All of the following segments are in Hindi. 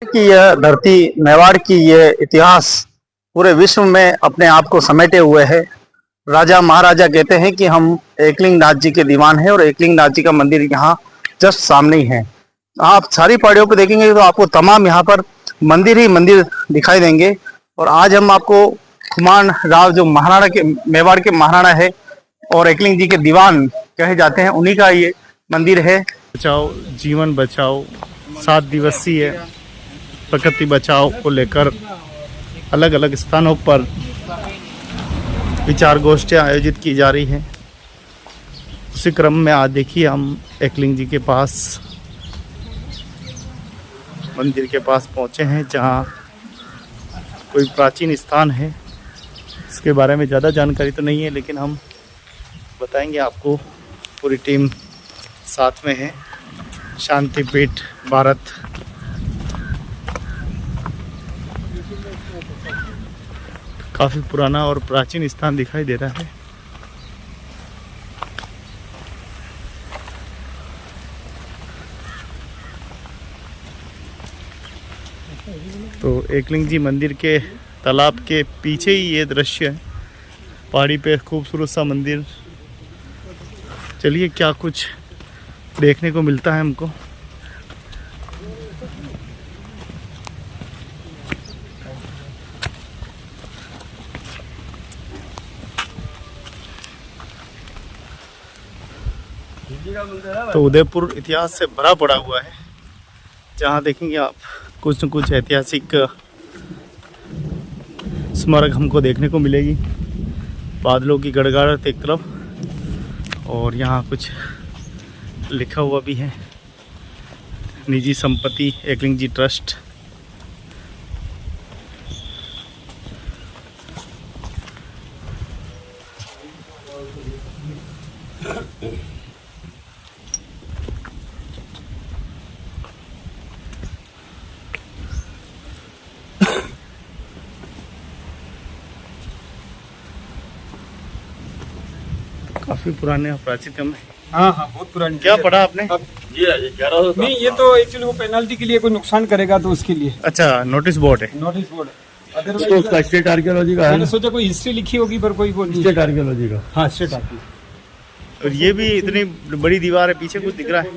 कि यह धरती मेवाड़ की यह इतिहास पूरे विश्व में अपने आप को समेटे हुए है। राजा महाराजा कहते हैं कि हम एकलिंगनाथ जी के दीवान हैं और एकलिंगनाथ जी का मंदिर यहाँ जस्ट सामने ही है। आप सारी पहाड़ियों पे देखेंगे तो आपको तमाम यहाँ पर मंदिर ही मंदिर दिखाई देंगे। और आज हम आपको खुमान राव जो महाराणा के मेवाड़ के महाराणा है और एकलिंग जी के दीवान कहे जाते हैं, उन्हीं का ये मंदिर है। बचाओ जीवन बचाओ 7 दिवसीय प्रकृति बचाओ को लेकर अलग अलग स्थानों पर विचार गोष्ठियाँ आयोजित की जा रही हैं। उसी क्रम में आज देखिए हम एकलिंग जी के पास मंदिर के पास पहुँचे हैं, जहाँ कोई प्राचीन स्थान है। इसके बारे में ज़्यादा जानकारी तो नहीं है, लेकिन हम बताएंगे आपको। पूरी टीम साथ में है। शांतिपीठ भारत काफ़ी पुराना और प्राचीन स्थान दिखाई दे रहा है। तो एकलिंग जी मंदिर के तालाब के पीछे ही ये दृश्य है। पहाड़ी पे खूबसूरत सा मंदिर। चलिए क्या कुछ देखने को मिलता है हमको। तो उदयपुर इतिहास से भरा पड़ा हुआ है, जहाँ देखेंगे आप कुछ न कुछ ऐतिहासिक स्मारक हमको देखने को मिलेगी। बादलों की गड़गड़ाहट एक तरफ और यहाँ कुछ लिखा हुआ भी है, निजी संपत्ति एकलिंग जी ट्रस्ट। काफी पुराने और प्राचीनतम है। हाँ हाँ, बहुत पुरानी। क्या पढ़ा आपने? नहीं, ये तो एक्चुअली वो पेनल्टी के लिए कोई नुकसान करेगा तो उसके लिए। अच्छा, नोटिस बोर्ड है। नोटिस बोर्ड है। तो उसका स्टेट आर्कियोलॉजी का है। मैंने सोचा कोई हिस्ट्री लिखी होगी, पर कोई वो नहीं। स्टेट आर्कियोलॉजी का। हाँ, स्टेट आर्कियोलॉजी। और ये भी इतनी बड़ी दीवार है, पीछे कुछ दिख रहा है।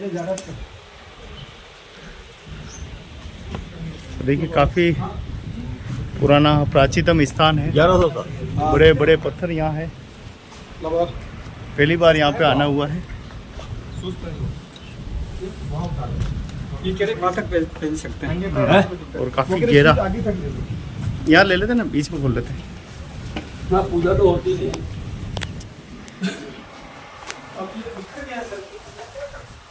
देखिए काफी पुराना प्राचीनतम स्थान है। 1100 का। बड़े बड़े पत्थर यहाँ है। पहली बार यहाँ पे आना हुआ है। ये कह रहे वहाँ तक पहन सकते हैं। और काफी गहरा। यहाँ ले लेते ना, बीच में खोल लेते हैं। ना पूजा तो होती नहीं।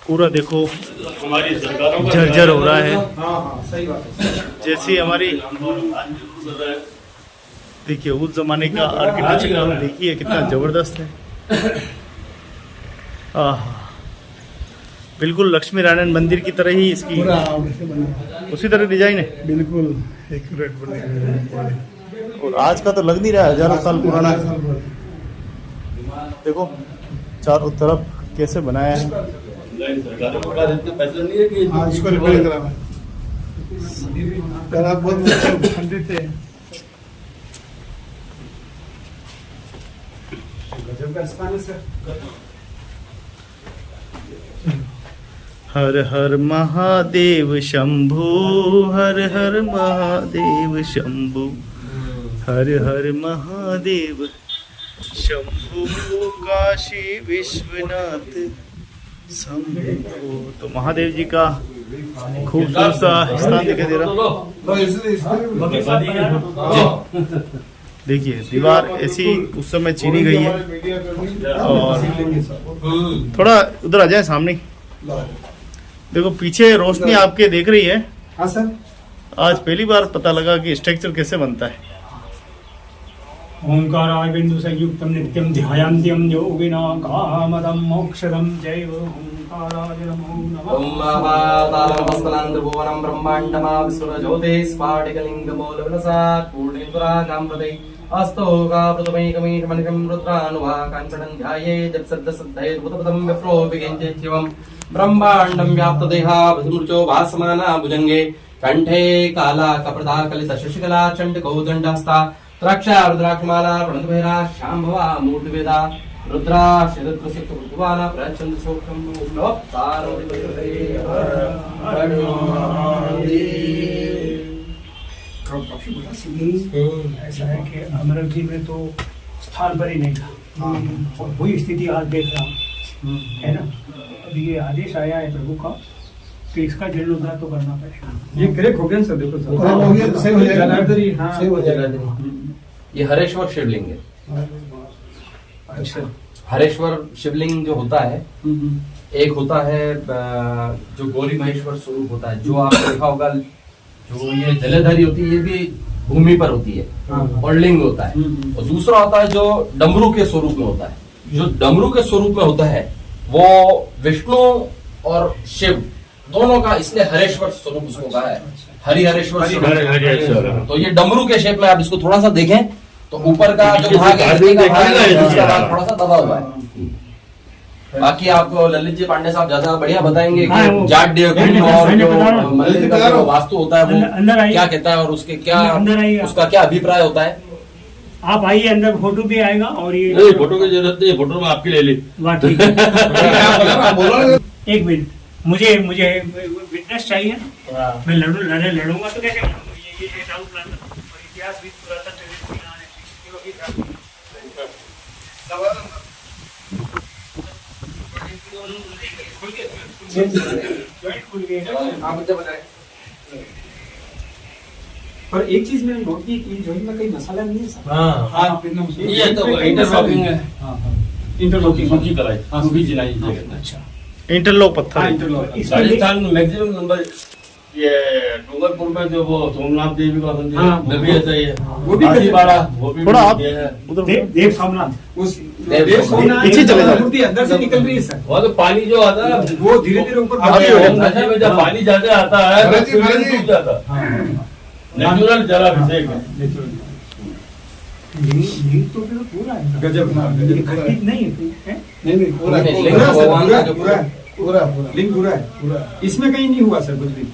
पूरा देखो झरझर हो रहा है। हाँ, सही बात है। जैसी हमारी देखिए उस जमाने का आर्किटेक्चर देखिए कितना जबरदस्त है। बिल्कुल लक्ष्मी नारायण मंदिर की तरह ही इसकी उसी तरह डिजाइन है। बिल्कुल एक्यूरेट बने। और आज का तो लग नहीं रहा है, हजारों साल पुराना है। देखो चारों तरफ कैसे बनाया है। इसको रिपेयर कराना बहुत खंडित है। हर हर महादेव शंभु, हर हर महादेव शंभु, हर हर महादेव शंभु, काशी विश्वनाथ शंभु। तो महादेव जी का खूबसूरत सा स्थान दिखाई दे रहा। देखिए दीवार ऐसी उस समय चीनी गई है। और थोड़ा उधर आ जाए सामने। देखो पीछे रोशनी आपके देख रही है। हाँ सर। आज पहली बार पता लगा कि स्ट्रक्चर कैसे बनता है। ओंकाराय बिंदु संयुक्तम नित्यम ध्यायान्त्यम योगिनां कामदं मोक्षदं जैव ओंकाराय नमो नमः। ओम महातालमस्तलांतभुवनं ब्रह्माण्डमाविसुरज्योतिः स्फाटिकलिङ्गमूलविलसात् पूर्णेन्दुरागां प्रदै अस्तोकावृतमैकमीशमनिकं रुद्रानुवाकाञ्चनं ध्यायेत् जपसद्दसद्धैर्भूतपदं विप्रो विगिञ्चेत्यवम् ब्रह्माण्डं व्याप्तदेहा भुजमृचो भासमाना भुजङ्गे कंठे काला कप्रदा कलित शशिकला चंड कौदंडहस्ता त्राक्षा रुद्राक्षमाला प्रणतभैरा शांभवा मूर्तिवेदा रुद्रा शरद्रसक्त ऋतुवाना प्रचंड सोक्षम काफी बड़ा सीन ऐसा है कि अमर जी में तो स्थान पर ही नहीं था और वही स्थिति आज देख रहा हूँ, है ना। अभी ये आदेश आया है प्रभु का कि इसका जीर्णोद्धार तो करना पड़ेगा। ये क्रैक हो गया सर, देखो सर हो गया, सही हो जाएगा। जलार्दरी, हाँ, सही हो जाएगा। ये हरेश्वर शिवलिंग है। अच्छा, हरेश्वर शिवलिंग जो होता है, एक होता है जो गौरी महेश्वर स्वरूप होता है, जो आपने देखा होगा, जो ये जलधारी होती है, ये भी भूमि पर होती है और लिंग होता है। और दूसरा होता है जो डमरू के स्वरूप में होता है। जो डमरू के स्वरूप में होता है वो विष्णु और शिव दोनों का, इसलिए हरेश्वर स्वरूप उसको कहा है, हरिहरेश्वर स्वरूप। तो ये डमरू के शेप में आप इसको थोड़ा सा देखें तो ऊपर का जो भाग है, दूसरा भाग थोड़ा सा दबा हुआ है। बाकी आपको ललित जी पांडे साहब ज्यादा बढ़िया बताएंगे कि जाट कुंड और जो मंदिर का जो वास्तु होता है वो क्या कहता है और उसके क्या, उसका क्या अभिप्राय होता है। आप आइए अंदर, फोटो भी आएगा। और ये नहीं, फोटो की जरूरत नहीं, फोटो में आपकी ले ली। बात ठीक है। एक मिनट, मुझे विटनेस चाहिए ना। मैं लड़ूंगा तो कैसे लड़ूंगा? ये डाउट लाना और इतिहास भी पुरातन और एक चीज मैंने नोट की कि जॉइंट में कहीं मसाला नहीं है सर। हाँ, ये तो इंटरलॉकिंग है। इंटरलॉकिंग की कराई, सूखी चिनाई से कहते हैं। अच्छा, इंटरलॉक पत्थर है। राजस्थान में मैक्सिमम नंबर, ये डूंगरपुर में जो वो सोमनाथ देवी का मंदिर है, वो भी ऐसा ही है। वो भी हाथीवाड़ा, वो भी थोड़ा आप ये है। देव सोमनाथ, उस देव सोमनाथ पीछे चले जाओ। मूर्ति अंदर से निकल रही है सर। वहाँ तो पानी जो आता है वो धीरे धीरे ऊपर नदी में जब पानी ज्यादा आता है तो शिवलिंग डूब जाता है। नेचुरल जलाभिषेक है। लिंग तो फिर पूरा है, गजब घटित नहीं है। नहीं पूरा लिंग भगवान का जो पूरा लिंग पूरा है, पूरा इसमें कहीं नहीं हुआ सर कुछ भी।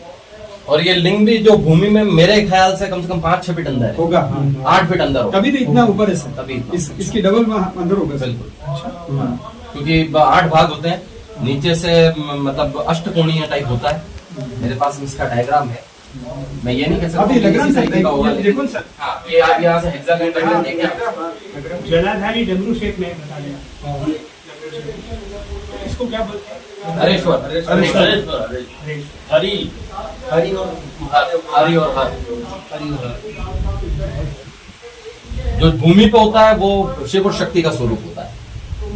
और ये लिंग भी जो भूमि में मेरे ख्याल से कम 5-6 फीट अंदर है, होगा 8 फीट अंदर होगा। तभी तो इतना ऊपर है सर, तभी इतना। इसकी डबल अंदर होगा सर। बिल्कुल, क्योंकि 8 भाग होते हैं नीचे से, मतलब अष्टकोणीय टाइप होता है। मेरे पास इसका डायग्राम है, मैं ये नहीं कह सकता अभी लग रहा किसी है तरीके का होगा, देखो सर। हाँ, ये आप यहाँ से हेक्सागन पैटर्न देखें। जलाधारी डमरू शेप में बता देगा। इसको क्या बोलते हैं? हरेश्वर, हरी हरि और हर, जो भूमि पे होता है वो शिव और शक्ति का स्वरूप होता है,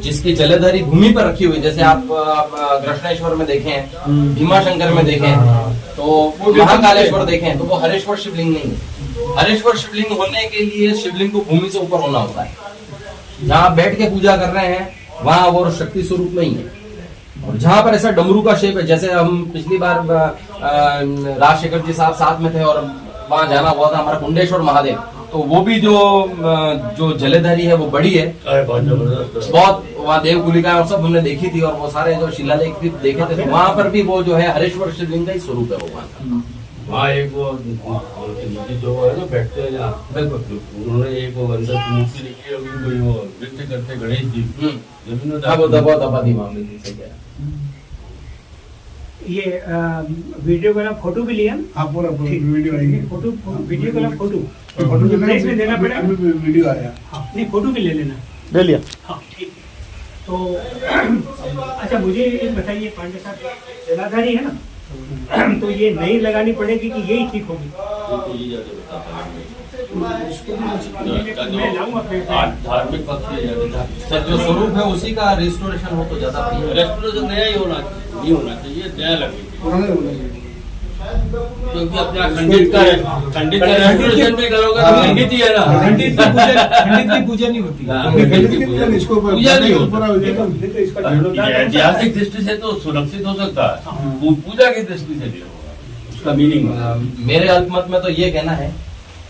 जिसकी जलधारी भूमि पर रखी हुई। जैसे आप कृष्णेश्वर में देखें, भीमाशंकर में देखें, तो महाकालेश्वर देखें, तो वो हरेश्वर शिवलिंग नहीं है। हरेश्वर शिवलिंग होने के लिए शिवलिंग को भूमि से ऊपर होना होता है। जहाँ आप बैठ के पूजा कर रहे हैं वहां वो शक्ति स्वरूप नहीं है। और जहां पर ऐसा डमरू का शेप है, जैसे हम पिछली बार राजशेखर जी साहब साथ में थे और वहां जाना हुआ था हमारा कुंडेश्वर महादेव, तो वो भी जो जलेधारी है वो बड़ी है, बहुत जबरदस्त। बहुत। वहाँ देव गुलिका और सब हमने देखी थी, और वो सारे जो शिलालेख भी देखे थे, तो वहां पर भी वो जो है हरेश्वर शिवलिंग का ही स्वरूप है भगवान का। वहाँ एक वो जो है ना बैठते हैं जहाँ, बिल्कुल, उन्होंने एक वो अंदर की मूर्ति लिखी है, अभी कोई वो नृत्य करते गणेश जी, जमीन में वो दबा दी मामले जी से क्या। ये वीडियो वाला फोटो भी लिया। हाँ पूरा वीडियो आएगी। फोटो वीडियो वाला फोटो फोटो तो प्राइस में देना पड़ेगा। वीडियो आया। हाँ, नहीं फोटो भी ले लेना। ले लिया। हाँ ठीक है। तो अच्छा मुझे ये बताइए पांडे साहब, जलाधारी है ना, तो ये नहीं लगानी पड़ेगी कि यही ठीक होगी? मैं लाऊंगा फिर। धार्मिक पक्ष सर जो स्वरूप है उसी का रिस्टोरेशन हो तो ज्यादा बढ़िया है। रेस्टोरेंट नया ही नहीं होना चाहिए, नया लगे, क्योंकि अपना खंडित का रेस्टोरेशन भी करोगे तो खंडित ही है ना। खंडित की पूजा नहीं होती। पूजा नहीं होती। ऐतिहासिक दृष्टि से तो सुरक्षित हो सकता है, पूजा की दृष्टि से नहीं होगा। उसका मीनिंग मेरे अल्पमत में तो ये कहना है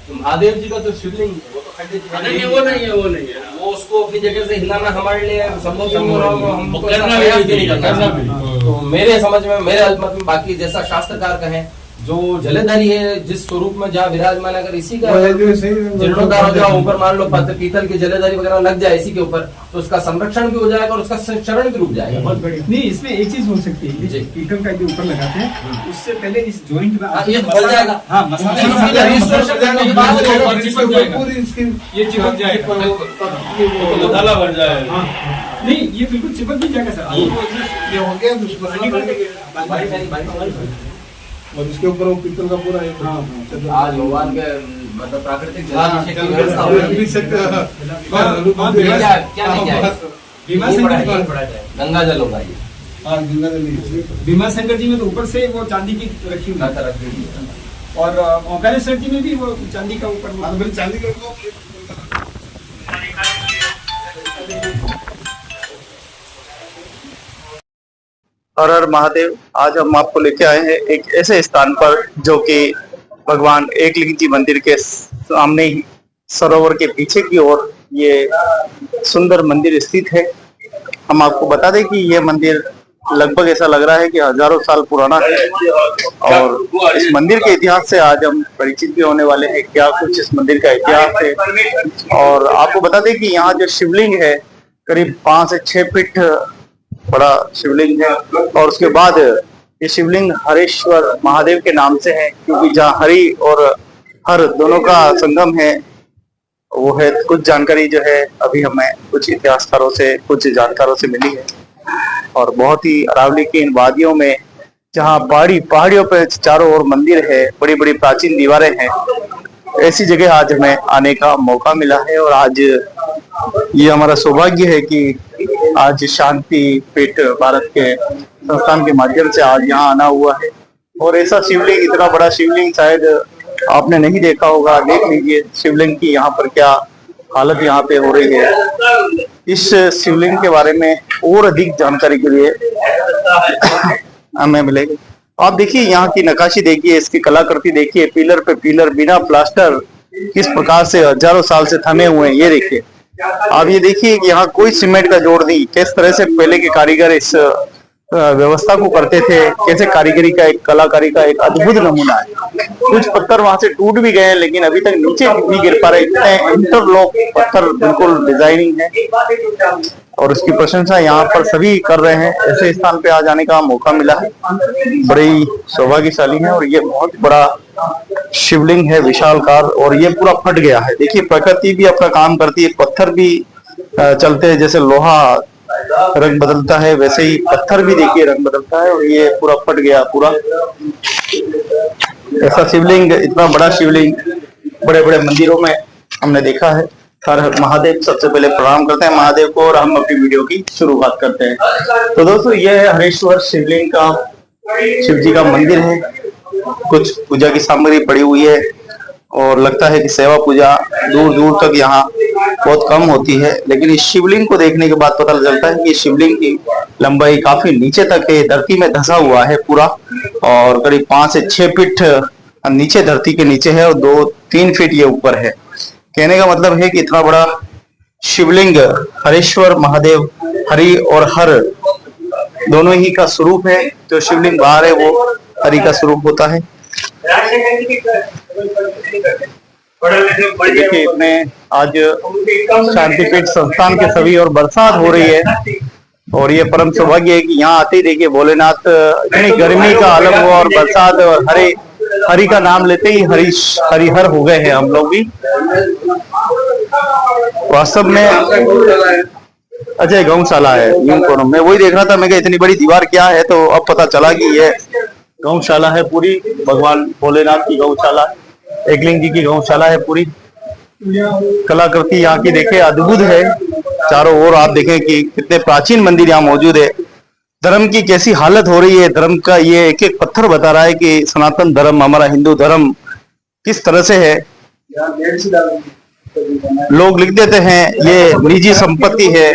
कि महादेव जी का जो शिवलिंग है वो तो खंडित नहीं, वो नहीं है, वो नहीं है। वो उसको अपनी जगह से हिलाना हमारे लिए संभव नहीं हो रहा, हम करना प्रयास भी नहीं भी, करना। करना भी। तो मेरे समझ में, मेरे अल्पमत में, बाकी जैसा शास्त्रकार कहें, जो जलधारी है जिस स्वरूप में जहाँ विराजमान, अगर इसी का जीर्णोद्धार हो जाए, ऊपर मान लो पत्थर पीतल की जलधारी वगैरह लग जाए इसी के ऊपर, तो उसका संरक्षण भी हो जाएगा और उसका शरण भी रुक जाएगा। बहुत बढ़िया। नहीं, इसमें एक चीज हो सकती है, जी। ये पीतल का जो ऊपर लगाते हैं उससे पहले इस जॉइंट में ये बल जाएगा। हाँ, मसाला ये चिपक जाएगा, मसाला भर जाएगा। हाँ, नहीं ये बिल्कुल चिपक भी जाएगा सर। ये हो गया और उसके ऊपर वो पीतल का पूरा एक आज भगवान के मतलब प्राकृतिक हाँ, जल की व्यवस्था हो रही है। क्या लेके आए? भीमा शंकर जी गंगा जल होगा ये। भीमा शंकर जी में तो ऊपर से वो चांदी की रखी हुई है। और ओंकारेश्वर जी में भी वो चांदी का ऊपर चांदी का हर हर महादेव। आज हम आपको लेके आए हैं एक ऐसे स्थान पर जो कि भगवान एकलिंग जी मंदिर के सामने ही सरोवर के पीछे की ओर ये सुंदर मंदिर स्थित है। हम आपको बता दें कि ये मंदिर लगभग ऐसा लग रहा है कि हजारों साल पुराना है और इस मंदिर के इतिहास से आज हम परिचित भी होने वाले हैं, क्या कुछ इस मंदिर का इतिहास है। और आपको बता दें कि यहाँ जो शिवलिंग है करीब 5 से 6 फीट बड़ा शिवलिंग है और उसके बाद ये शिवलिंग हरेश्वर महादेव के नाम से है, क्योंकि जहाँ हरि और हर दोनों का संगम है वो है। कुछ जानकारी जो है अभी हमें कुछ इतिहासकारों से, कुछ जानकारों से मिली है और बहुत ही अरावली की इन वादियों में जहाँ पहाड़ियों पे चारों ओर मंदिर है, बड़ी बड़ी प्राचीन दीवारें हैं, ऐसी जगह आज हमें आने का मौका मिला है। और आज ये हमारा सौभाग्य है कि आज शांति पीठ भारत के संस्थान के माध्यम से आज यहाँ आना हुआ है। और ऐसा शिवलिंग, इतना बड़ा शिवलिंग शायद आपने नहीं देखा होगा। देख लीजिए शिवलिंग की यहाँ पर क्या हालत यहाँ पे हो रही है। इस शिवलिंग के बारे में और अधिक जानकारी के लिए हमें मिलेगी। आप देखिए यहाँ की नक्काशी देखिए, इसकी कलाकृति देखिए, पिलर पे पिलर बिना प्लास्टर किस प्रकार से हजारों साल से थमे हुए हैं। ये देखिए, आप ये देखिए कि यहाँ कोई सीमेंट का जोड़ नहीं। किस तरह से पहले के कारीगर इस व्यवस्था को करते थे, कैसे कारीगरी का एक कलाकारी का एक अद्भुत नमूना है। कुछ पत्थर वहां से टूट भी गए हैं लेकिन अभी तक नीचे नहीं गिर पा रहे, इतने इंटरलॉक पत्थर बिल्कुल डिजाइनिंग है और उसकी प्रशंसा यहाँ पर सभी कर रहे हैं। ऐसे स्थान पे आ जाने का मौका मिला है, बड़ी सौभाग्यशाली है। और ये बहुत बड़ा शिवलिंग है, विशालकार, और ये पूरा फट गया है। देखिए प्रकृति भी अपना काम करती है, पत्थर भी चलते हैं, जैसे लोहा रंग बदलता है वैसे ही पत्थर भी देखिए रंग बदलता है। और ये पूरा फट गया पूरा। ऐसा शिवलिंग, इतना बड़ा शिवलिंग बड़े बड़े मंदिरों में हमने देखा है। हर हर महादेव। सबसे पहले प्रणाम करते हैं महादेव को और हम अपनी वीडियो की शुरुआत करते हैं। तो दोस्तों ये है हरेश्वर शिवलिंग का, शिव जी का मंदिर है। कुछ पूजा की सामग्री पड़ी हुई है और लगता है कि सेवा पूजा दूर दूर तक यहाँ बहुत कम होती है। लेकिन इस शिवलिंग को देखने के बाद पता चलता है कि शिवलिंग की लंबाई काफी नीचे तक है, धरती में धंसा हुआ है पूरा, और करीब 5 से 6 फीट नीचे धरती के नीचे है और 2-3 फीट ये ऊपर है। कहने का मतलब है कि इतना बड़ा शिवलिंग हरेश्वर महादेव, हरि और हर दोनों ही का स्वरूप है। जो शिवलिंग बाहर है वो हरि का स्वरूप होता है। देखिए इतने आज शांतिपीठ संस्थान के सभी और बरसात हो रही है और ये परम सौभाग्य है कि यहाँ आते ही देखिए भोलेनाथ, इतनी गर्मी का आलम हुआ और बरसात, हरि का नाम लेते ही हरिहर हो गए हैं हम लोग भी। वास्तव में अजय गौशाला है यूं मैं वही देख रहा था, मैं कहा इतनी बड़ी दीवार क्या है, तो अब पता चला कि ये गौशाला है पूरी। भगवान भोलेनाथ की गौशाला, एकलिंग जी की गौशाला है पूरी। कलाकृति यहाँ की देखे अद्भुत है। चारों ओर आप देखें कि कितने प्राचीन मंदिर यहाँ मौजूद है। धर्म की कैसी हालत हो रही है, धर्म का ये एक एक पत्थर बता रहा है कि सनातन धर्म, हमारा हिंदू धर्म किस तरह से है। लोग लिख देते हैं ये निजी संपत्ति है,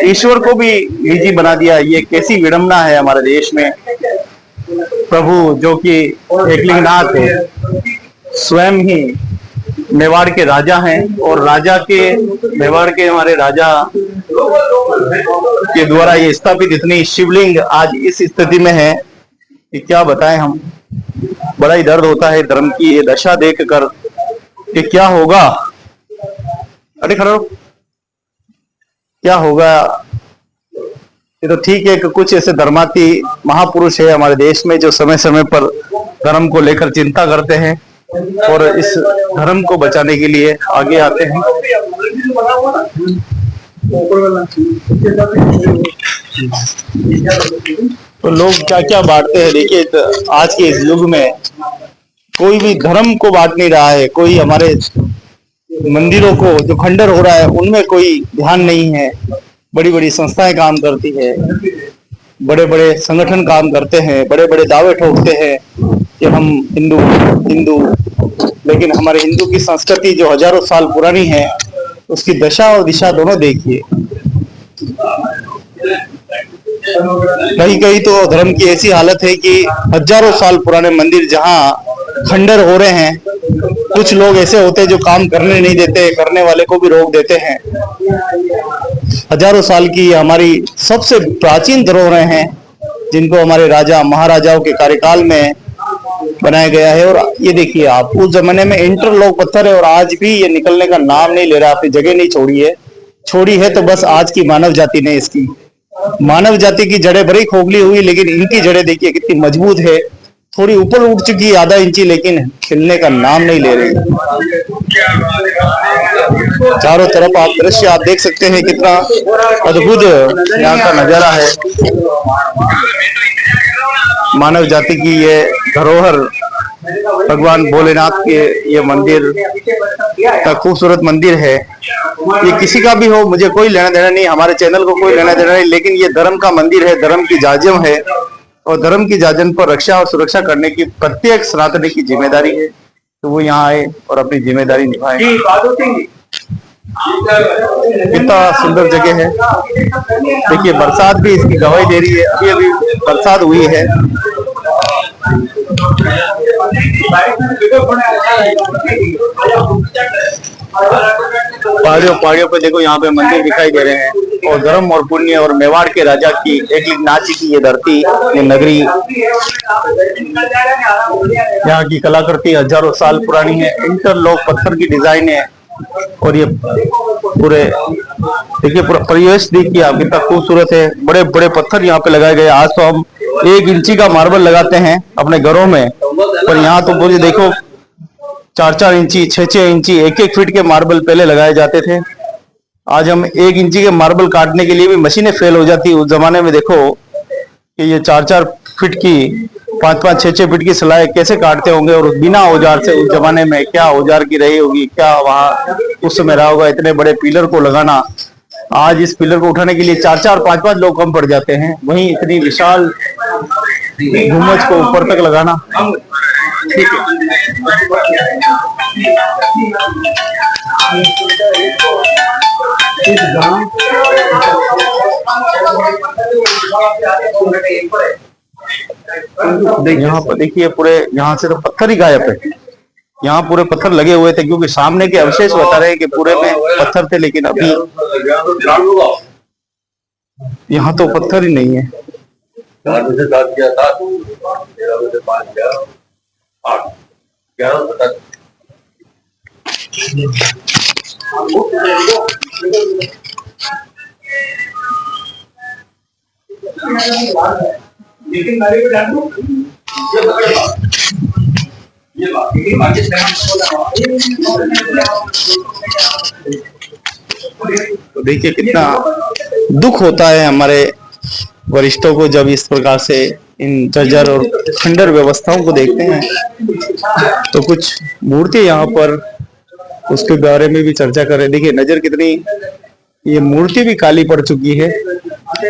ईश्वर को भी निजी बना दिया। ये कैसी विडंबना है हमारे देश में। प्रभु जो कि एकलिंगनाथ स्वयं ही मेवाड़ के राजा हैं और राजा के, मेवाड़ के हमारे राजा के द्वारा ये स्थापित इतनी शिवलिंग आज इस स्थिति में है कि क्या बताएं हम। बड़ा ही दर्द होता है धर्म की ये दशा देख कर कि क्या होगा। अरे खड़ो, क्या होगा। ये तो ठीक है कि कुछ ऐसे धर्माती महापुरुष है हमारे देश में जो समय समय पर धर्म को लेकर चिंता करते हैं और इस धर्म को बचाने के लिए आगे आते हैं। तो लोग क्या क्या बांटते हैं, देखिए तो आज के इस युग में कोई भी धर्म को बांट नहीं रहा है। कोई हमारे मंदिरों को जो खंडर हो रहा है उनमें कोई ध्यान नहीं है। बड़ी बड़ी संस्थाएं काम करती है, बड़े बड़े संगठन काम करते हैं, बड़े बड़े दावे ठोकते हैं कि हम हिंदू हिंदू, लेकिन हमारे हिंदू की संस्कृति जो हजारों साल पुरानी है उसकी दशा और दिशा दोनों देखिए। कहीं कहीं तो धर्म की ऐसी हालत है कि हजारों साल पुराने मंदिर जहां खंडर हो रहे हैं, कुछ लोग ऐसे होते हैं जो काम करने नहीं देते, करने वाले को भी रोक देते हैं। हजारों साल की हमारी सबसे प्राचीन धरोहरें हैं जिनको हमारे राजा महाराजाओं के कार्यकाल में बनाया गया है। और ये देखिए आप, उस जमाने में इंटरलॉक पत्थर है और आज भी ये निकलने का नाम नहीं ले रहा, अपनी जगह नहीं छोड़ी है तो बस आज की मानव जाति ने इसकी मानव जाति की जड़ें बड़ी खोखली हुई, लेकिन इनकी जड़ें देखिए कितनी मजबूत है। थोड़ी ऊपर उठ चुकी आधा इंची, लेकिन खिलने का नाम नहीं ले रही। चारों तरफ आप दृश्य आप देख सकते हैं, कितना अद्भुत यहाँ का नजारा है। मानव जाति की ये धरोहर भगवान भोलेनाथ के ये मंदिर का खूबसूरत मंदिर है। ये किसी का भी हो, मुझे कोई लेना देना नहीं, हमारे चैनल को कोई लेना देना नहीं, लेकिन ये धर्म का मंदिर है, धर्म की जाजम है और धर्म की जाजम पर रक्षा और सुरक्षा करने की प्रत्येक सनातनी की जिम्मेदारी है। तो वो यहाँ आए और अपनी जिम्मेदारी निभाए। कितना सुंदर जगह है, देखिए बरसात भी इसकी गवाही दे रही है। अभी अभी बरसात हुई है। पहाड़ियों पे देखो यहाँ पे मंदिर दिखाई दे रहे हैं और धर्म और पुण्य और मेवाड़ के राजा की एकलिंगनाथ जी की ये धरती, ये नगरी, यहाँ की कलाकृति हजारों साल पुरानी है। इंटरलॉक पत्थर की डिजाइन है और ये पूरे देखिए पूरा परिवेश देखिए आप, कितना खूबसूरत है। बड़े बड़े पत्थर यहाँ पे लगाए गए। आज तो हम 1 इंची का मार्बल लगाते हैं अपने घरों में, पर यहाँ तो बोलिए देखो 4-4 इंची 6-6 इंची 1-1 फीट के मार्बल पहले लगाए जाते थे। आज हम 1 इंची के मार्बल काटने के लिए भी मशीनें फेल हो जाती। उस जमाने में देखो कि ये 4-4 फीट की 5-5 6-6 फीट की सलाह कैसे काटते होंगे और बिना औजार से। उस जमाने में क्या औजार की रही होगी, क्या वहां उस समय रहा होगा इतने बड़े पिलर को लगाना। आज इस पिलर को उठाने के लिए 4-4 5-5 लोग कम पड़ जाते हैं, वहीं इतनी विशाल गुम्बज को ऊपर तक लगाना। ठीक है। यहाँ पर देखिए पूरे यहाँ से तो पत्थर ही गायब है। यहाँ पूरे पत्थर लगे हुए थे क्योंकि सामने के अवशेष बता रहे हैं कि पूरे में पत्थर थे, लेकिन अभी यहाँ तो पत्थर ही नहीं है। तो देखिए कितना दुख होता है हमारे वरिष्ठों को जब इस प्रकार से इन जर्जर और खंडर व्यवस्थाओं को देखते हैं। तो कुछ मूर्ति यहाँ पर उसके बारे में भी चर्चा कर रहे हैं। देखिए नजर कितनी, ये मूर्ति भी काली पड़ चुकी है।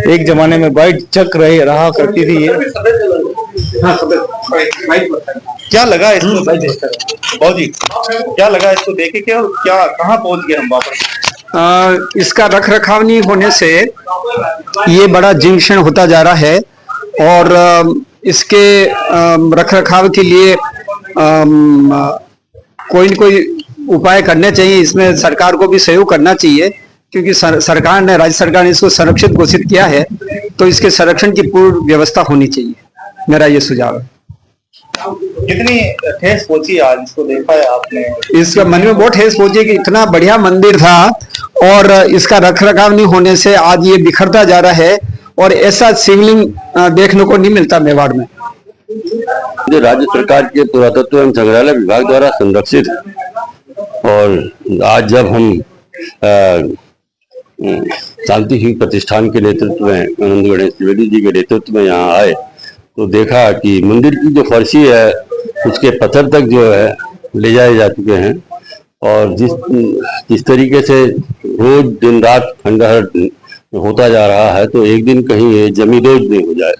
एक जमाने में वाइट चक रहा करती थी ये। क्या लगा इसको बहुत जी, क्या लगा इसको देखे क्या कहाँ पहुंच गए हम वापस? इसका रख रखाव नहीं होने से ये बड़ा जीर्ण होता जा रहा है और इसके रख रखाव के लिए कोई न कोई उपाय करने चाहिए। इसमें सरकार को भी सहयोग करना चाहिए क्योंकि सरकार ने, राज्य सरकार ने इसको संरक्षित घोषित किया है, तो इसके संरक्षण की पूर्ण व्यवस्था होनी चाहिए। मेरा ये सुझाव है। कितनी ठेस पहुंची आज इसको देखा है आपने? इसका मन में बहुत ठेस पहुंची कि इतना बढ़िया मंदिर था और इसका रख रखाव नहीं होने से आज ये बिखरता जा रहा है और ऐसा शिवलिंग देखने को नहीं मिलता मेवाड़ में। जो राज्य सरकार के पुरातत्व एवं संग्रहालय विभाग द्वारा संरक्षित है और आज जब हम शांति सिंह प्रतिष्ठान के नेतृत्व में आनंद गणेश त्रिवेदी जी के नेतृत्व में यहाँ आए तो देखा कि मंदिर की जो फर्शी है उसके पत्थर तक जो है ले जाए जा चुके हैं और जिस तरीके से रोज दिन रात खंडहर होता जा रहा है तो एक दिन कहीं ये जमींदोज नहीं हो जाए,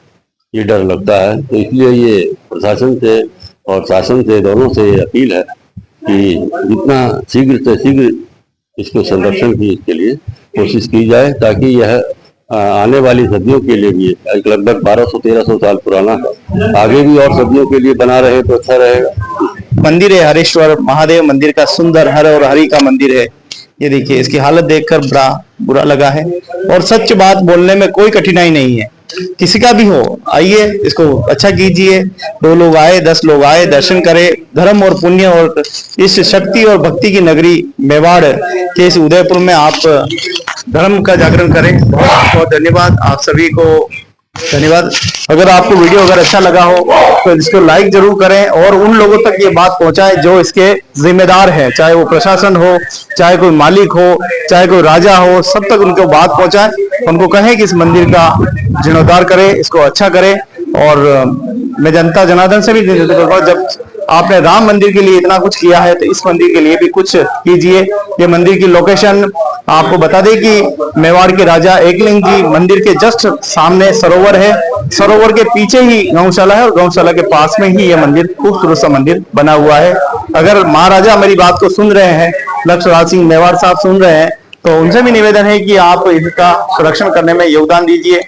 ये डर लगता है। तो इसलिए ये प्रशासन से और शासन से दोनों से ये अपील है कि जितना शीघ्र से शीघ्र इसको संरक्षण की के लिए कोशिश की जाए ताकि यह आने वाली सदियों के लिए भी लगभग 1200-1300 साल पुराना है, आगे भी और सदियों के लिए बना रहे तो अच्छा रहेगा। मंदिर है हरेश्वर महादेव मंदिर का, सुंदर हर और हरि का मंदिर है। ये देखिए इसकी हालत देखकर बड़ा बुरा लगा है और सच बात बोलने में कोई कठिनाई नहीं है। किसी का भी हो आइए इसको अच्छा कीजिए, 2 लोग आए 10 लोग आए दर्शन करें, धर्म और पुण्य और इस शक्ति और भक्ति की नगरी मेवाड़ के इस उदयपुर में आप धर्म का जागरण करें। बहुत बहुत धन्यवाद आप सभी को, धन्यवाद। अगर आपको वीडियो अगर अच्छा लगा हो तो इसको लाइक जरूर करें और उन लोगों तक ये बात पहुंचाएं जो इसके जिम्मेदार हैं, चाहे वो प्रशासन हो, चाहे कोई मालिक हो, चाहे कोई राजा हो, सब तक उनको बात पहुंचाएं। उनको कहें कि इस मंदिर का जीर्णोद्धार करें, इसको अच्छा करें। और मैं जनता जनार्दन से भी निवेदन करता हूं, जब आपने राम मंदिर के लिए इतना कुछ किया है तो इस मंदिर के लिए भी कुछ कीजिए। ये मंदिर की लोकेशन आपको बता दें कि मेवाड़ के राजा एकलिंग जी मंदिर के जस्ट सामने सरोवर है, सरोवर के पीछे ही गौशाला है और गौशाला के पास में ही यह मंदिर खूबसूरत सा मंदिर बना हुआ है। अगर महाराजा मेरी बात को सुन रहे हैं, लक्ष्मण सिंह मेवाड़ साहब सुन रहे हैं, तो उनसे भी निवेदन है कि आप इसका संरक्षण करने में योगदान दीजिए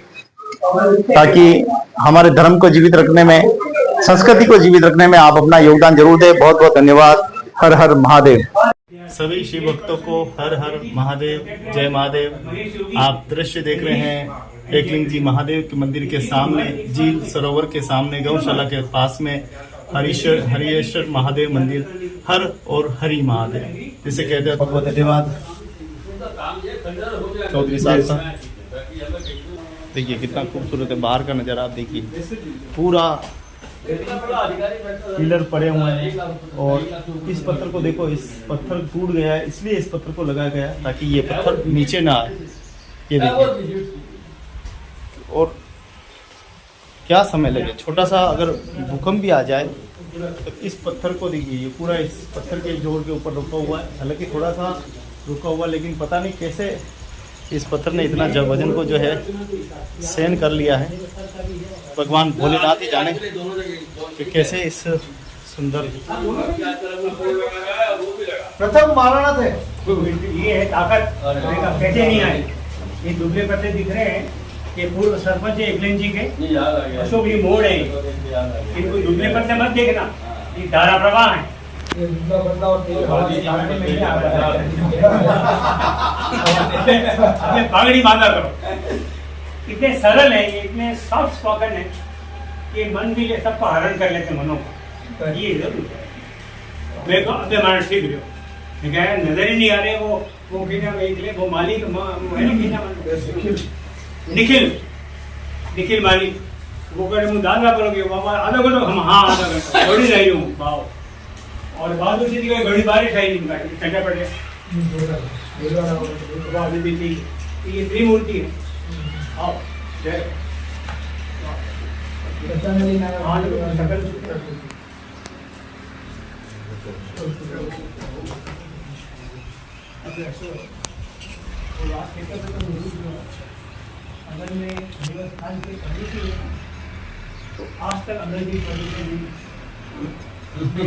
ताकि हमारे धर्म को जीवित रखने में, संस्कृति को जीवित रखने में आप अपना योगदान जरूर दें। बहुत बहुत धन्यवाद। हर हर महादेव। सभी शिव भक्तों को हर हर महादेव, जय महादेव। आप दृश्य देख रहे हैं एकलिंग जी महादेव के मंदिर के सामने, झील सरोवर के सामने, गौशाला के पास में हरिश्वर महादेव मंदिर, हर और हरि महादेव जिसे कहते हैं। बहुत बहुत धन्यवाद चौधरी साहब। देखिए कितना खूबसूरत है, बाहर का नज़ारा आप देखिए, पूरा पिलर पड़े हुए हैं और इस पत्थर को देखो, इस पत्थर टूट गया है इसलिए इस पत्थर को लगाया गया ताकि ये पत्थर नीचे ना आए। ये देखिए, और क्या समय लगे, छोटा सा अगर भूकंप भी आ जाए तो इस पत्थर को देखिए, ये पूरा इस पत्थर के जोड़ के ऊपर रुका हुआ है। हालांकि थोड़ा सा रुका हुआ, लेकिन पता नहीं कैसे इस पत्थर ने इतना वजन को जो है सहन कर लिया है। भगवान भोलेनाथ ही जाने कि कैसे इस सुंदर प्रथम महाराणा थे। ये है ताकत, कैसे नहीं आए। ये दुबले पत्ते दिख रहे हैं, ये पूर्व सरपंच एकलिंग जी के अशोक जी मोड़ है। इनको दुबले पत्ते मत देखना, ये धारा प्रवाह है। पागड़ी बांधा करो। इतने सरल है, इतने सॉफ्ट स्पोकन है कि मन भी सबको हरण कर लेते मनों को। ये जरूर मेरे को अपने मान सीख रहे हो, नजर ही नहीं आ रहे। वो वो मालिक निखिल मालिक वो करे मुझे दादा करोगे बाबा आधा घंटा, हम हाँ आधा घंटा घड़ी रही हूँ भाव। और बहादुर जी की घड़ी बारिश आई नहीं, ठंडा पड़ गया। ये त्रिमूर्ति है। आओ जय अगर मैं देवस्थान के कमिटी तो आज तक अंदर की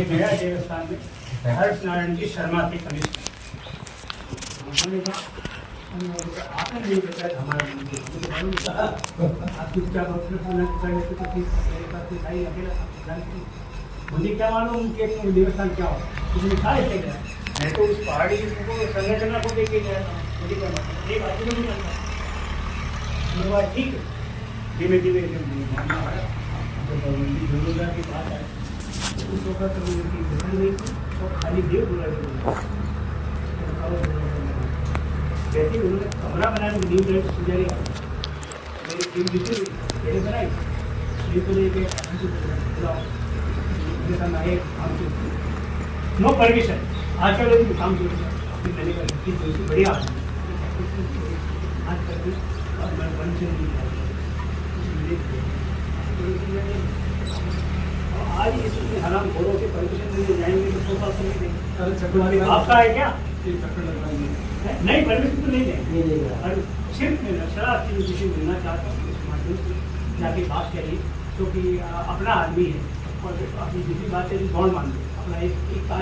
गया देवस्थान में हर्ष नारायण जी शर्मा के कमिश्नर आकर नहीं बताया हमारा मुझे क्या मालूम कि देवस्थान क्या हो, मुझे कहा गया। मैं तो उस पहाड़ी संगठन को देख के गया था, मुझे क्या मालूम एक आदमी को नहीं जानता। ठीक है, धीमे धीमे की बात है। उस वक्त उनकी दुकान नहीं थी और खाली देव बोला जैसे ही उन्होंने कमरा बनाया तो न्यू ब्रांड पुजारी मेरी टीम जितनी पहले बनाई ये तो लेके नो परमिशन आजकल लोग काम शुरू किया फिर मैंने कहा कि दोस्ती बढ़िया आज करके अब मैं बन से आज इसमें हराम घोड़ों के परमिशन लेने जाएंगे तो 100 साल से नहीं देंगे आपका है क्या नहीं परमिशन तो नहीं देंगे और सिर्फ शराब की किसी मिलना चाहता हूँ इस माध्यम से जाके बात करिए क्योंकि अपना आदमी है और अपनी दूसरी बात है बॉन्ड मान लो अपना एक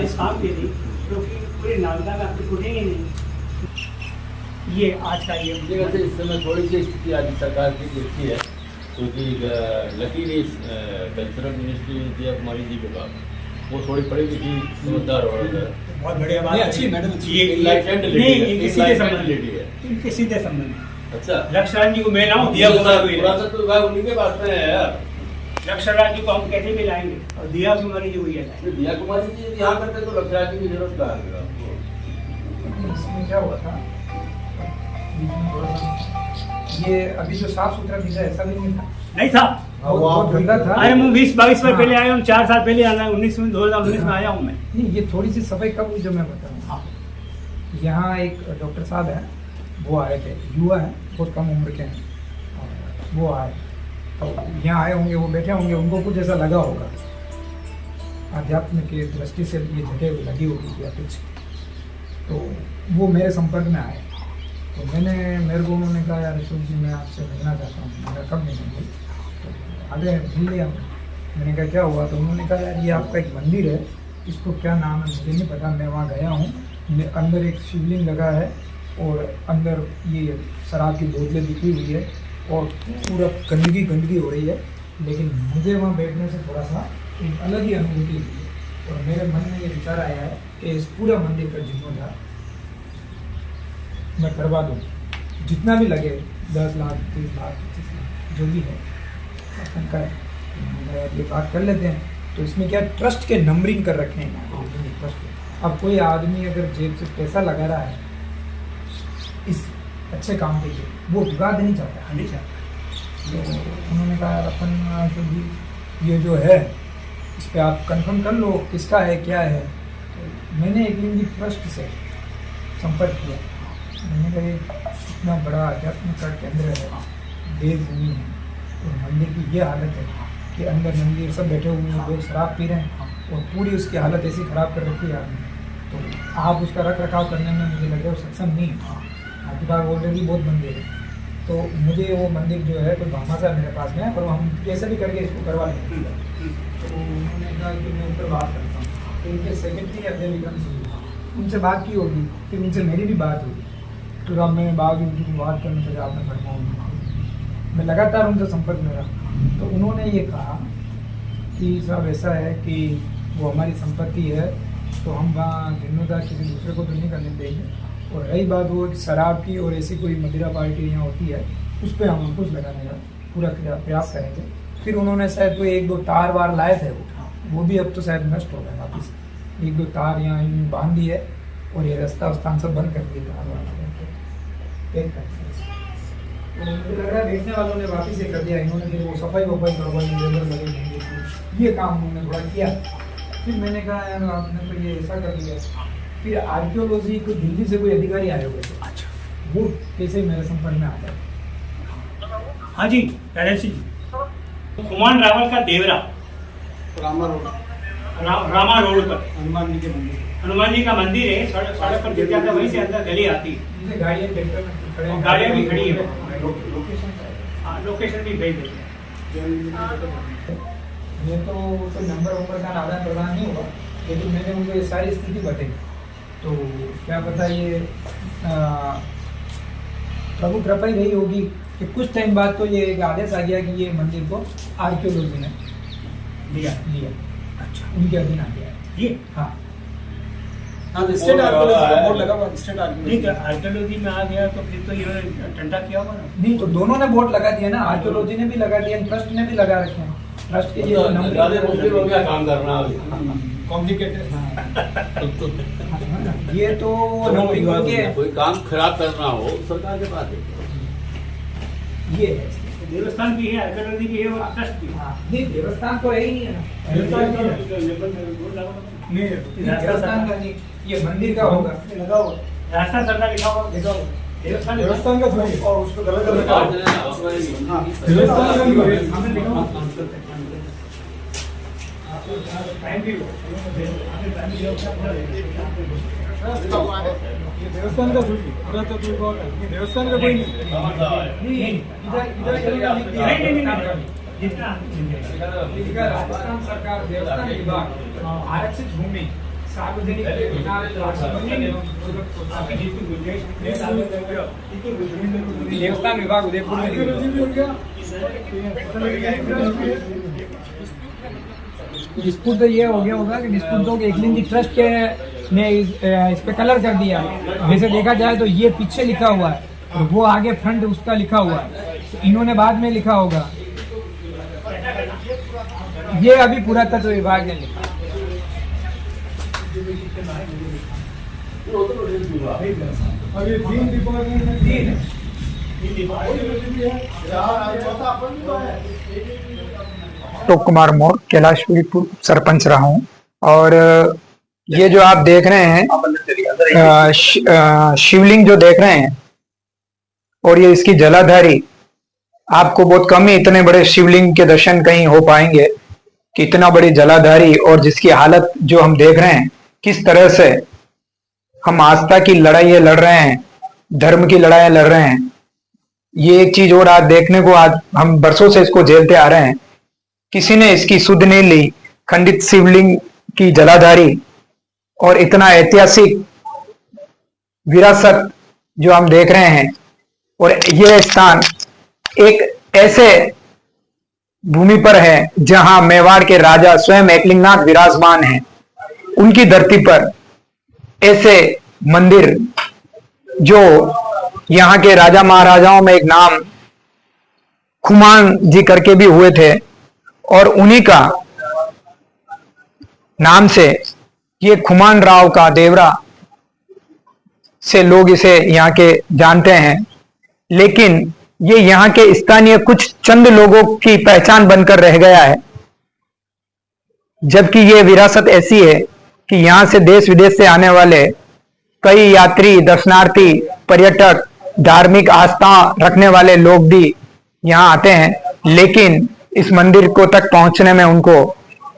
इस काम के लिए क्योंकि पूरे नालंदा में आपको टूटेंगे नहीं ये आज का ये मुझे वैसे इस समय थोड़ी सी स्थिति आज सरकार की अच्छी है क्योंकि लकीली कल्चरल मिनिस्ट्री दिया कुमारी जी के पास वो थोड़ी पढ़ी लिखी समझदार और बहुत बढ़िया बात अच्छी मैडम अच्छी इनके सीधे संबंध अच्छा लक्ष्मण जी को मैं लाऊं दिया पुरातत्व विभाग उन्हीं के पास में है यार। लक्ष्मण जी को हम कैसे भी लाएंगे और दिया कुमारी जी को ये लाएंगे दिया कुमारी जी यहाँ करते तो लक्षराज की जरूरत कहाँ है आपको? इसमें क्या हुआ था ये अभी जो साफ सुथरा दिखा है ऐसा भी नहीं था नहीं था बहुत गंदा था। अरे मैं 20-22 साल हाँ। पहले आया हूँ 4 साल पहले आना 2019 में आया हूँ मैं नहीं ये थोड़ी सी सफाई कब हुई जो मैं बता रहा हूँ। यहाँ एक डॉक्टर साहब है वो आए थे युवा हैं बहुत कम उम्र के हैं वो आए तो यहाँ आए होंगे वो बैठे होंगे उनको कुछ ऐसा लगा होगा अध्यात्म की दृष्टि से ये जगह लगी होगी या कुछ तो वो मेरे संपर्क में आए तो मेरे को उन्होंने कहा यार अशोक जी मैं आपसे मिलना चाहता हूँ मैंने कब मिलेंगे तो आगे मिल लिया मैंने कहा क्या हुआ तो उन्होंने कहा यार ये आपका एक मंदिर है इसको क्या नाम है मुझे नहीं पता मैं वहाँ गया हूँ अंदर एक शिवलिंग लगा है और अंदर ये शराब की बोतलें बिखरी हुई है और पूरा गंदगी हो रही है लेकिन मुझे वहाँ बैठने से थोड़ा सा एक अलग ही अनुभूति हुई है और मेरे मन में ये विचार आया है कि इस पूरा मंदिर का जिम्मेदार मैं करवा दूँ जितना भी लगे 10 लाख 30 लाख 25 लाख जो भी है अपन का ये बात कर लेते हैं तो इसमें क्या ट्रस्ट के नंबरिंग कर रखे हैं ट्रस्ट अब कोई आदमी अगर जेब से पैसा लगा रहा है इस अच्छे काम के लिए वो विवाद नहीं चाहता नहीं चाहता तो उन्होंने कहा अपन तो भी ये जो है इस पर आप कंफर्म कर लो किसका है क्या है तो मैंने एक लिंगी ट्रस्ट से संपर्क किया मैंने कहा इतना बड़ा आध्यात्मिक का केंद्र है देवभूमि है और मंदिर की ये हालत है कि अंदर मंदिर सब बैठे हुए हैं लोग शराब पी रहे हैं और पूरी उसकी हालत ऐसी ख़राब कर रखी है आपने तो आप उसका रख रखाव करने में मुझे लग रहा है सक्षम नहीं है आपके पास ऑलरेडी बहुत मंदिर है तो मुझे वो मंदिर जो है कोई भामाशाह मेरे पास में है और हम कैसे भी करके इसको करवा लेंगे तो उन्होंने कहा कि मैं उन पर बात करता हूँ तो इनके सेक्रेटरी अजय विक्रम सिंह उनसे बात की होगी फिर उनसे मेरी भी बात हुई तो अब मैं बात उनकी बात करने से आपने फरमाऊँगी मैं लगातार उनसे संपर्क में रहा तो उन्होंने ये कहा कि साहब ऐसा है कि वो हमारी संपत्ति है तो हम वहाँ जिम्मेदार किसी दूसरे को तो नहीं करने देंगे और रही बात वो शराब की और ऐसी कोई मदिरा पार्टी यहाँ होती है उस पर हम अंकुश लगाने का पूरा प्रयास करेंगे फिर उन्होंने शायद कोई 1-2 तार वार लाए थे वो भी अब तो शायद नष्ट हो गए वापस 1-2 तार यहाँ बांध दी है और ये रास्ता स्थान सब बंद कर दिया तार वाला तो मुझे लग रहा है देखने वालों ने वापस ये कर दिया इन्होंने फिर वो सफाई वफाई करवाई लेबर लगे ये काम उन्होंने थोड़ा किया फिर मैंने कहा यार आपने तो ये ऐसा कर दिया फिर आर्कियोलॉजी को दिल्ली से कोई अधिकारी आए हुए थे अच्छा वो कैसे मेरे संपर्क में आ गए हाँ जी जी कुमान रावल का देवरा रामा रोड रामा रोड पर हनुमान जी के मंदिर हनुमान जी का मंदिर है सड़क पर गिर जाता है वहीं से अंदर गली आती है गाड़ियाँ ट्रैक्टर में खड़े हैं गाड़ियाँ भी खड़ी है लोकेशन हाँ लोकेशन भी भेज देते हैं ये तो कोई नंबर का आदान प्रदान नहीं होगा लेकिन मैंने उनको ये सारी स्थिति बताई तो क्या पता ये प्रभु कृपा ही रही होगी कि कुछ टाइम बाद तो ये एक आदेश आ गया कि ये मंदिर को आर्कियोलॉजी ने लिया अच्छा उनके अधीन आ गया ये हाँ स्टेट बोर्ड लगा हुआ स्टेट आर्कियोलॉजी में आ गया तो फिर तो ये टंटा किया होगा ना नहीं तो दोनों ने बोर्ड लगा दिया ना आर्कियोलॉजी ने भी लगा दिया ट्रस्ट ने भी लगा रखे हैं ट्रस्ट के ये ज्यादा मुश्किल हो गया काम करना अभी। कॉम्प्लिकेटेड। ये तो नंबरिंग हो गया, कोई काम खराब करना हो सरकार के पास है। ये है देवस्थान भी है, आर्कियोलॉजी भी है और ट्रस्ट भी है। नहीं, देवस्थान तो है ही नहीं है ना। देवस्थान देवस्थान का नहीं, ये मंदिर का होगा। रास्ता सरकार लिखा हुआ देवस्थान का थोड़ी और उसको गलत देवस्थान का पूरा तो देवस्थान का कोई नहीं। राजस्थान सरकार देवस्थान विभाग आरक्षित भूमि सार्वजनिक देवस्थान विभाग उदयपुर में डिस्प्यूट तो ये हो गया होगा कि डिस्प्यूट तो एकलिंग ट्रस्ट के ने इस पे कलर कर दिया। वैसे देखा जाए तो ये पीछे लिखा हुआ है और वो आगे फ्रंट उसका लिखा हुआ है, तो इन्होंने बाद में लिखा होगा। ये अभी पुरातत्व विभाग ने लिखा। तो कुमार मोर कैलाशपुर सरपंच रहा हूँ। और ये जो आप देख रहे हैं शिवलिंग जो देख रहे हैं और ये इसकी जलाधारी, आपको बहुत कम ही इतने बड़े शिवलिंग के दर्शन कहीं हो पाएंगे कि इतना बड़ी जलाधारी, और जिसकी हालत जो हम देख रहे हैं किस तरह से हम आस्था की लड़ाई लड़ रहे हैं, धर्म की लड़ाई लड़ रहे हैं। ये एक चीज और आज देखने को, आज हम बरसों से इसको झेलते आ रहे हैं, किसी ने इसकी सुध नहीं ली। खंडित शिवलिंग की जलाधारी और इतना ऐतिहासिक विरासत जो हम देख रहे हैं, और यह स्थान एक ऐसे भूमि पर है जहां मेवाड़ के राजा स्वयं एकलिंगनाथ विराजमान हैं। उनकी धरती पर ऐसे मंदिर जो यहाँ के राजा महाराजाओं में एक नाम खुमान जी करके भी हुए थे, और उन्हीं का नाम से ये खुमान राव का देवरा से लोग इसे यहाँ के जानते हैं। लेकिन ये यहाँ के स्थानीय कुछ चंद लोगों की पहचान बनकर रह गया है, जबकि ये विरासत ऐसी है कि यहाँ से देश विदेश से आने वाले कई यात्री, दर्शनार्थी, पर्यटक, धार्मिक आस्था रखने वाले लोग भी यहाँ आते हैं, लेकिन इस मंदिर को तक पहुंचने में उनको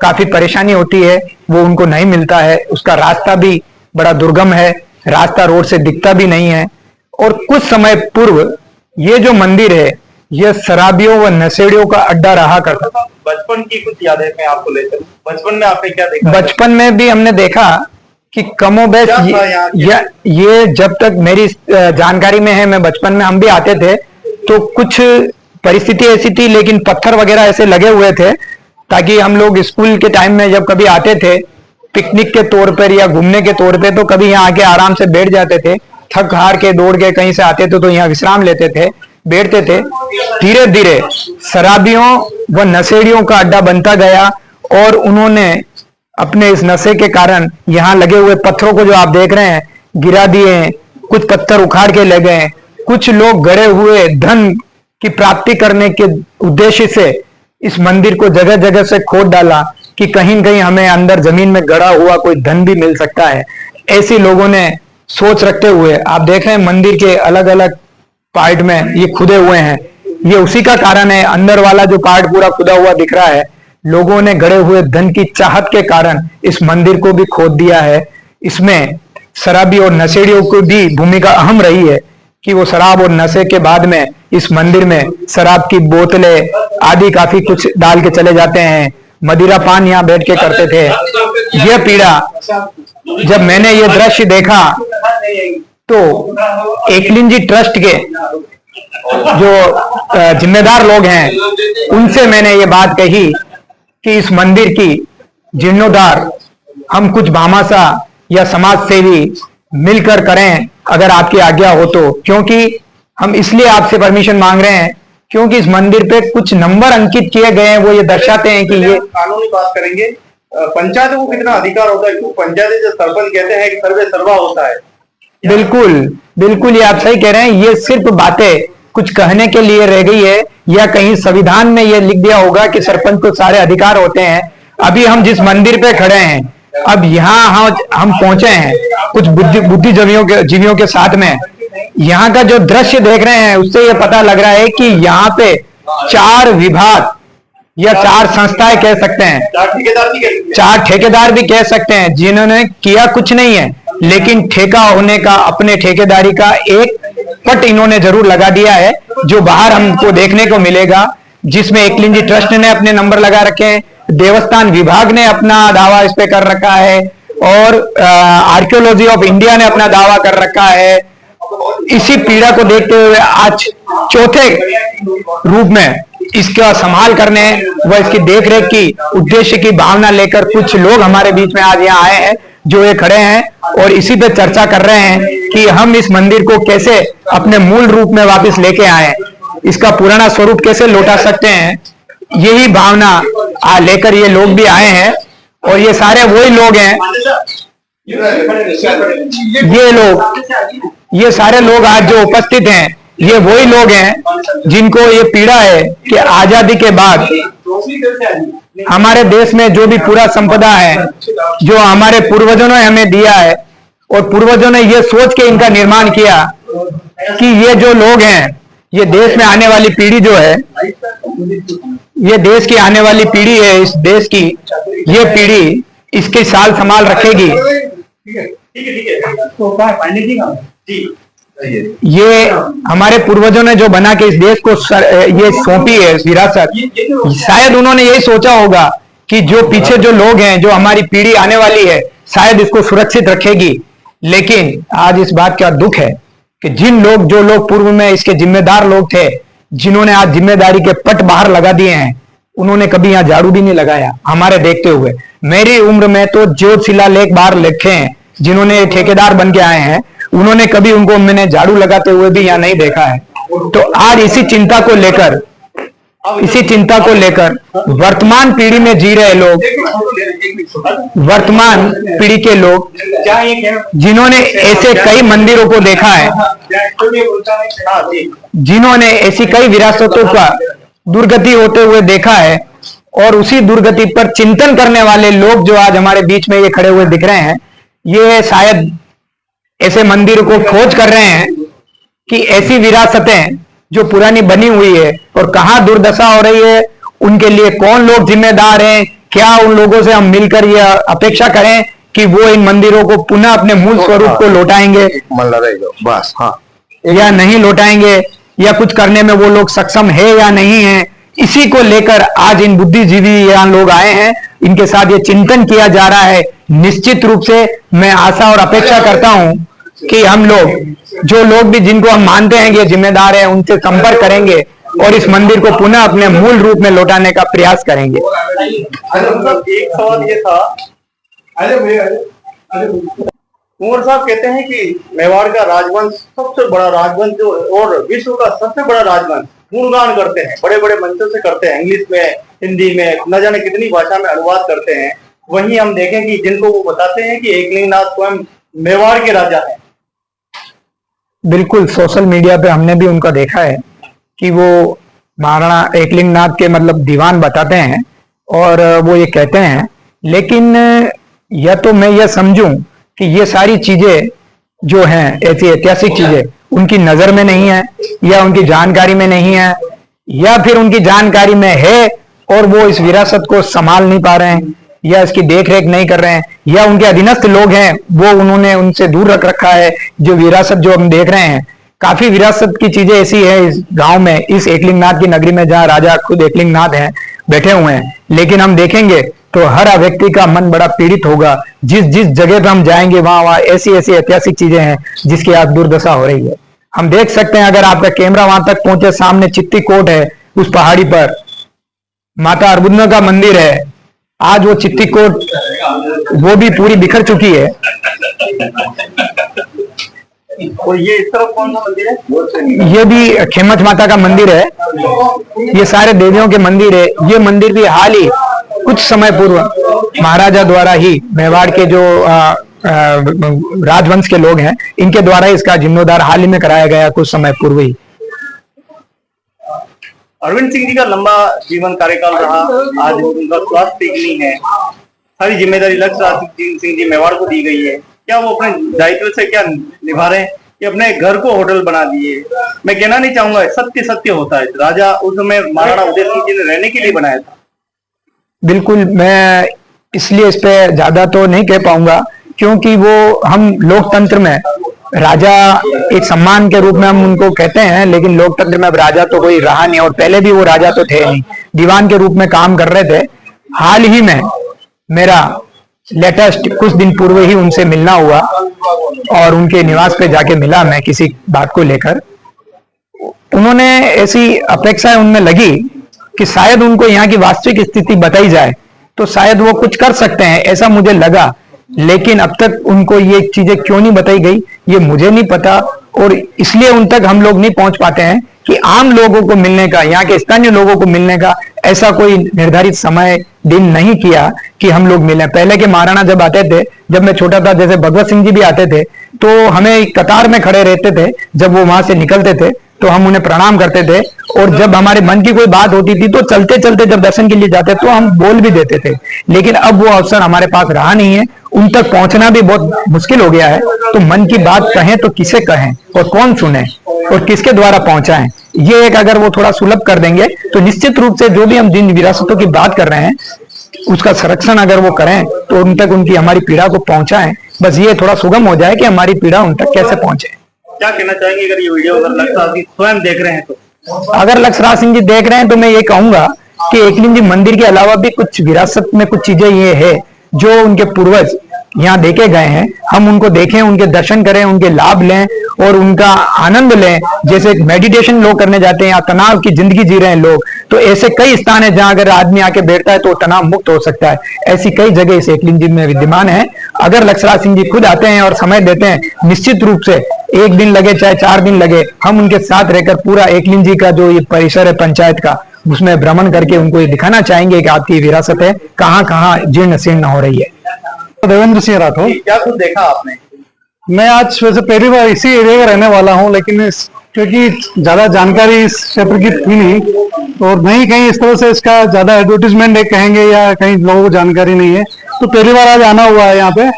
काफी परेशानी होती है। वो उनको नहीं मिलता है, उसका रास्ता भी बड़ा दुर्गम है, रास्ता रोड से दिखता भी नहीं है। और कुछ समय पूर्व ये जो मंदिर है ये शराबियों व नशेड़ियों का अड्डा रहा करता था। बचपन की कुछ यादें मैं आपको ले चलूं। बचपन में आपने क्या देखा? बचपन में भी हमने देखा कि कमोबेश ये जब तक मेरी जानकारी में है, मैं बचपन में हम भी आते थे तो कुछ परिस्थिति ऐसी थी, लेकिन पत्थर वगैरह ऐसे लगे हुए थे ताकि हम लोग स्कूल के टाइम में जब कभी आते थे पिकनिक के तौर पर या घूमने के तौर पे, तो कभी यहाँ आके आराम से बैठ जाते थे। थक हार के दौड़ के कहीं से आते थे तो यहाँ विश्राम लेते थे, बैठते थे। धीरे धीरे शराबियों व नशेड़ियों का अड्डा बनता गया और उन्होंने अपने इस नशे के कारण यहाँ लगे हुए पत्थरों को जो आप देख रहे हैं गिरा दिए, कुछ पत्थर उखाड़ के ले गए। कुछ लोग गड़े हुए धन की प्राप्ति करने के उद्देश्य से इस मंदिर को जगह जगह से खोद डाला कि कहीं न कहीं हमें अंदर जमीन में गड़ा हुआ कोई धन भी मिल सकता है। ऐसे लोगों ने सोच रखते हुए आप देख रहे हैं मंदिर के अलग अलग पार्ट में ये खुदे हुए हैं। ये उसी का कारण है, अंदर वाला जो पार्ट पूरा खुदा हुआ दिख रहा है, लोगों ने गड़े हुए धन की चाहत के कारण इस मंदिर को भी खोद दिया है। इसमें शराबी और नशेड़ियों की भी भूमिका अहम रही है कि वो शराब और नशे के बाद में इस मंदिर में शराब की बोतलें आदि काफी कुछ डाल के चले जाते हैं। मदिरा पान यहाँ बैठ के करते थे। यह पीड़ा जब मैंने ये दृश्य देखा तो एकलिंग जी ट्रस्ट के जो जिम्मेदार लोग हैं उनसे मैंने ये बात कही कि इस मंदिर की जीर्णोद्धार हम कुछ भामाशा या समाज सेवी मिलकर करें अगर आपकी आज्ञा हो तो, क्योंकि हम इसलिए आपसे परमिशन मांग रहे हैं क्योंकि इस मंदिर पे कुछ नंबर अंकित किए गए हैं, वो ये दर्शाते हैं कि ये कानूनी बात करेंगे, पंचायत को कितना अधिकार होता है, क्योंकि पंचायत जो सरपंच कहते हैं कि सर्वे सर्वा होता है। बिल्कुल बिल्कुल, ये आप सही कह रहे हैं। ये सिर्फ बातें कुछ कहने के लिए रह गई है, या कहीं संविधान में ये लिख दिया होगा कि सरपंच को सारे अधिकार होते हैं। अभी हम जिस मंदिर पे खड़े हैं, अब यहाँ हम पहुंचे हैं कुछ बुद्धिजीवियों के साथ में। यहाँ का जो दृश्य देख रहे हैं उससे ये पता लग रहा है कि यहाँ पे 4 विभाग या 4 संस्थाएं कह सकते हैं, 4 ठेकेदार भी कह सकते हैं, जिन्होंने किया कुछ नहीं है, लेकिन ठेका होने का, अपने ठेकेदारी का एक पट इन्होंने जरूर लगा दिया है, जो बाहर हमको देखने को मिलेगा, जिसमें एकलिंग जी ट्रस्ट ने अपने नंबर लगा रखे हैं, देवस्थान विभाग ने अपना दावा इस पे कर रखा है, और आर्कियोलॉजी ऑफ इंडिया ने अपना दावा कर रखा है। इसी पीड़ा को देखते हुए आज चौथे रूप में इसका संभाल करने व इसकी देखरेख की उद्देश्य की भावना लेकर कुछ लोग हमारे बीच में आज यहाँ आए हैं, जो ये खड़े हैं और इसी पे चर्चा कर रहे हैं कि हम इस मंदिर को कैसे अपने मूल रूप में वापस लेके आए, इसका पुराना स्वरूप कैसे लौटा सकते हैं। यही भावना लेकर ये लोग भी आए हैं, और ये सारे वही लोग हैं, ये सारे लोग आज जो उपस्थित हैं, ये वही लोग हैं जिनको ये पीड़ा है कि आजादी के बाद हमारे देश में जो भी पूरा संपदा है, जो हमारे पूर्वजों ने हमें दिया है, और पूर्वजों ने ये सोच के इनका निर्माण किया कि ये जो लोग हैं, ये देश में आने वाली पीढ़ी जो है, ये देश की आने वाली पीढ़ी है, इस देश की ये पीढ़ी इसकी साल संभाल रखेगी। ये हमारे पूर्वजों ने जो बना के इस देश को ये सौंपी है विरासत, शायद उन्होंने यही सोचा होगा कि जो पीछे जो लोग हैं, जो हमारी पीढ़ी आने वाली है, शायद इसको सुरक्षित रखेगी। लेकिन आज इस बात का दुख है कि जो लोग पूर्व में इसके जिम्मेदार लोग थे, जिन्होंने आज जिम्मेदारी के पट बाहर लगा दिए हैं, उन्होंने कभी यहाँ झाड़ू भी नहीं लगाया हमारे देखते हुए। मेरी उम्र में तो जो शिलालेख बाहर लिखे हैं, जिन्होंने ठेकेदार बन के आए हैं, उन्होंने कभी उनको मैंने झाड़ू लगाते हुए भी यहाँ नहीं देखा है। तो आज इसी चिंता को लेकर वर्तमान पीढ़ी में जी रहे लोग, वर्तमान पीढ़ी के लोग जिन्होंने ऐसे कई मंदिरों को देखा है, जिन्होंने ऐसी कई विरासतों का दुर्गति होते हुए देखा है, और उसी दुर्गति पर चिंतन करने वाले लोग जो आज हमारे बीच में ये खड़े हुए दिख रहे हैं, ये शायद ऐसे मंदिर को खोज कर रहे हैं कि ऐसी विरासतें जो पुरानी बनी हुई है और कहाँ दुर्दशा हो रही है, उनके लिए कौन लोग जिम्मेदार हैं, क्या उन लोगों से हम मिलकर ये अपेक्षा करें कि वो इन मंदिरों को पुनः अपने मूल स्वरूप को लौटाएंगे, बस हाँ, या नहीं लौटाएंगे, या कुछ करने में वो लोग सक्षम है या नहीं है। इसी को लेकर आज इन बुद्धिजीवी यहाँ लोग आए हैं, इनके साथ ये चिंतन किया जा रहा है। निश्चित रूप से मैं आशा और अपेक्षा करता हूं कि हम लोग, जो लोग भी जिनको हम मानते हैं कि जिम्मेदार है, उनसे संपर्क करेंगे और इस मंदिर को पुनः अपने मूल रूप में लौटाने का प्रयास करेंगे। एक सवाल ये था, कुंवर साहब कहते हैं कि मेवाड़ का राजवंश सबसे बड़ा राजवंश जो, और विश्व का सबसे बड़ा राजवंश, गुणगान करते हैं, बड़े बड़े मंचों से करते हैं, इंग्लिश में, हिंदी में, न जाने कितनी भाषा में अनुवाद करते हैं। वहीं हम देखें कि जिनको वो बताते हैं कि एकलिंगनाथ स्वयं मेवाड़ के राजा हैं। बिल्कुल, सोशल मीडिया पे हमने भी उनका देखा है कि वो महाराणा एकलिंगनाथ के मतलब दीवान बताते हैं और वो ये कहते हैं। लेकिन या तो मैं ये समझूं कि ये सारी चीजें जो हैं, ऐसी ऐतिहासिक चीजें उनकी नजर में नहीं है, या उनकी जानकारी में नहीं है, या फिर उनकी जानकारी में है और वो इस विरासत को संभाल नहीं पा रहे हैं, या इसकी देखरेख नहीं कर रहे हैं, या उनके अधीनस्थ लोग हैं वो उन्होंने उनसे दूर रख रखा है। जो विरासत जो हम देख रहे हैं, काफी विरासत की चीजें ऐसी है इस गांव में, इस एकलिंगनाथ की नगरी में, जहाँ राजा खुद एकलिंगनाथ हैं, बैठे हुए हैं। लेकिन हम देखेंगे तो हर व्यक्ति का मन बड़ा पीड़ित होगा। जिस जिस जगह पे हम जाएंगे वहां ऐसी ऐसी ऐतिहासिक चीजें हैं जिसकी आज दुर्दशा हो रही है। हम देख सकते हैं, अगर आपका कैमरा वहां तक पहुंचे, सामने चित्तीकोट है, उस पहाड़ी पर माता अर्बुदा का मंदिर है। आज वो चित्तीकोट वो भी पूरी बिखर चुकी है। और ये इस तरफ कौन सा मंदिर है? ये भी खेमच माता का मंदिर है। ये सारे देवियों के मंदिर है। ये मंदिर भी हाल ही कुछ समय पूर्व महाराजा द्वारा ही, मेवाड़ के जो राजवंश के लोग हैं, इनके द्वारा इसका जीर्णोद्धार हाल ही में कराया गया कुछ समय पूर्व ही। अरविंद सिंह जी का लंबा जीवन कार्यकाल रहा, आज उनका स्वास्थ्य ठीक नहीं है, सारी जिम्मेदारी लक्ष्य सिंह जी मेवाड़ को दी गई है। क्या वो अपने दायित्व से क्या निभा रहे हैं कि अपने घर को होटल बना दिए? मैं कहना नहीं चाहूंगा, सत्य सत्य होता है। राजा उस समय महाराणा उदय सिंह जी ने रहने के लिए बनाया था। बिल्कुल, मैं इसलिए इस पे ज्यादा तो नहीं कह पाऊंगा, क्योंकि वो हम लोकतंत्र में राजा एक सम्मान के रूप में हम उनको कहते हैं, लेकिन लोकतंत्र में अब राजा तो कोई रहा नहीं, और पहले भी वो राजा तो थे नहीं, दीवान के रूप में काम कर रहे थे। हाल ही में मेरा लेटेस्ट कुछ दिन पूर्व ही उनसे मिलना हुआ और उनके निवास पे जाके मिला मैं किसी बात को लेकर। उन्होंने ऐसी अपेक्षाएं उनमें लगी कि शायद उनको यहाँ की वास्तविक स्थिति बताई जाए तो शायद वो कुछ कर सकते हैं, ऐसा मुझे लगा। लेकिन अब तक उनको ये चीजें क्यों नहीं बताई गई ये मुझे नहीं पता, और इसलिए उन तक हम लोग नहीं पहुंच पाते हैं कि आम लोगों को मिलने का, यहाँ के स्थानीय लोगों को मिलने का ऐसा कोई निर्धारित समय दिन नहीं किया कि हम लोग मिले। पहले के महाराणा जब आते थे, जब मैं छोटा था, जैसे भगवत सिंह जी भी आते थे, तो हमें कतार में खड़े रहते थे। जब वो वहां से निकलते थे तो हम उन्हें प्रणाम करते थे, और जब हमारे मन की कोई बात होती थी तो चलते चलते जब दर्शन के लिए जाते तो हम बोल भी देते थे। लेकिन अब वो अवसर हमारे पास रहा नहीं है, उन तक पहुंचना भी बहुत मुश्किल हो गया है। तो मन की बात कहें तो किसे कहें और कौन सुने और किसके द्वारा पहुंचाएं, ये एक अगर वो थोड़ा सुलभ कर देंगे तो निश्चित रूप से जो भी हम जिन विरासतों की बात कर रहे हैं उसका संरक्षण अगर वो करें तो उन तक उनकी हमारी पीड़ा को पहुंचाएं। बस ये थोड़ा सुगम हो जाए कि हमारी पीड़ा उन तक कैसे पहुंचे। क्या कहना चाहेंगे अगर ये वीडियो अगर लक्ष्य सिंह स्वयं देख रहे हैं तो? अगर लक्ष्यराज सिंह जी देख रहे हैं तो मैं ये कहूंगा कि एकलिंग जी मंदिर के अलावा भी कुछ विरासत में कुछ चीजें ये है जो उनके पूर्वज यहाँ देखे गए हैं, हम उनको देखें, उनके दर्शन करें, उनके लाभ लें और उनका आनंद लें। जैसे मेडिटेशन लोग करने जाते हैं या तनाव की जिंदगी जी रहे हैं लोग, तो ऐसे कई स्थान है जहां अगर आदमी आके बैठता है तो तनाव मुक्त हो सकता है। ऐसी कई जगह इस एकलिंग जी में विद्यमान है। अगर लक्ष्यराज सिंह जी खुद आते हैं और समय देते हैं, निश्चित रूप से एक दिन लगे चाहे 4 दिन लगे, हम उनके साथ रहकर पूरा एकलिंग जी का जो ये परिसर है पंचायत का, उसमें भ्रमण करके उनको ये दिखाना चाहेंगे कि आपकी विरासत है कहाँ कहाँ जीर्ण शीर्ण हो रही है। देवेंद्र सिंह राठौर। क्या कुछ देखा आपने? मैं आज वैसे पहली बार इसी एरिया का रहने वाला हूँ, लेकिन क्योंकि ज्यादा जानकारी इस क्षेत्र की थी नहीं, और नहीं कहीं इस तरह से इसका ज्यादा एडवर्टीजमेंट है कहेंगे या कहीं लोगों को जानकारी नहीं है, तो पहली बार आज आना हुआ है यहाँ पे।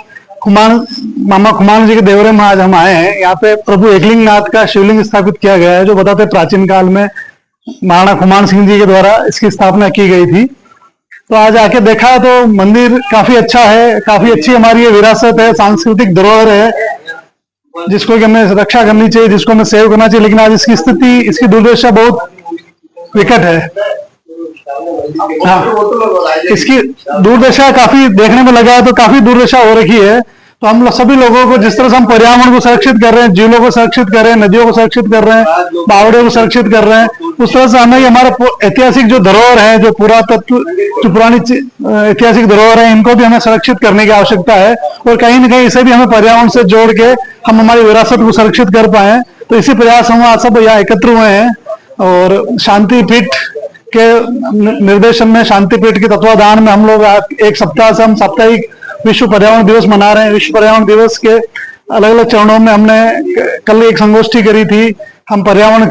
मामा खुमान जी के देवरे में आज हम आए हैं। यहाँ पे प्रभु एकलिंग नाथ का शिवलिंग स्थापित किया गया है, जो बताते प्राचीन काल में महाराणा खुमान सिंह जी के द्वारा इसकी स्थापना की गई थी। तो आज आके देखा तो मंदिर काफी अच्छा है, काफी अच्छी हमारी ये विरासत है, सांस्कृतिक धरोहर है, जिसको कि हमें रक्षा करनी चाहिए, जिसको हमें सेव करना चाहिए। लेकिन आज इसकी स्थिति, इसकी दुर्दशा बहुत विकट है। हाँ, इसकी दुर्दशा काफी देखने में लगा है, तो काफी दुर्दशा हो रखी है। तो हम सभी लोगों को, जिस तरह से हम पर्यावरण को सुरक्षित कर रहे हैं, झीलों को सुरक्षित कर रहे हैं, नदियों को सुरक्षित कर रहे हैं, बावड़े को सुरक्षित कर रहे हैं, उस तरह से हमें हमारा ऐतिहासिक जो धरोहर है, जो पुरातत्व, जो पुरानी ऐतिहासिक धरोहर है, इनको भी हमें सुरक्षित करने की आवश्यकता है। और कहीं न कहीं इसे भी हमें पर्यावरण से जोड़ के हम हमारी विरासत को सुरक्षित कर पाए। तो इसी प्रयास हम आज सब यहाँ एकत्र हुए हैं, और शांति पीठ के निर्देशन में, शांति पीठ के तत्वाधान में हम लोग एक सप्ताह से हम साप्ताहिक विश्व पर्यावरण दिवस मना रहे हैं। विश्व पर्यावरण दिवस के अलग अलग चरणों में हमने कल एक संगोष्ठी करी थी। हम पर्यावरण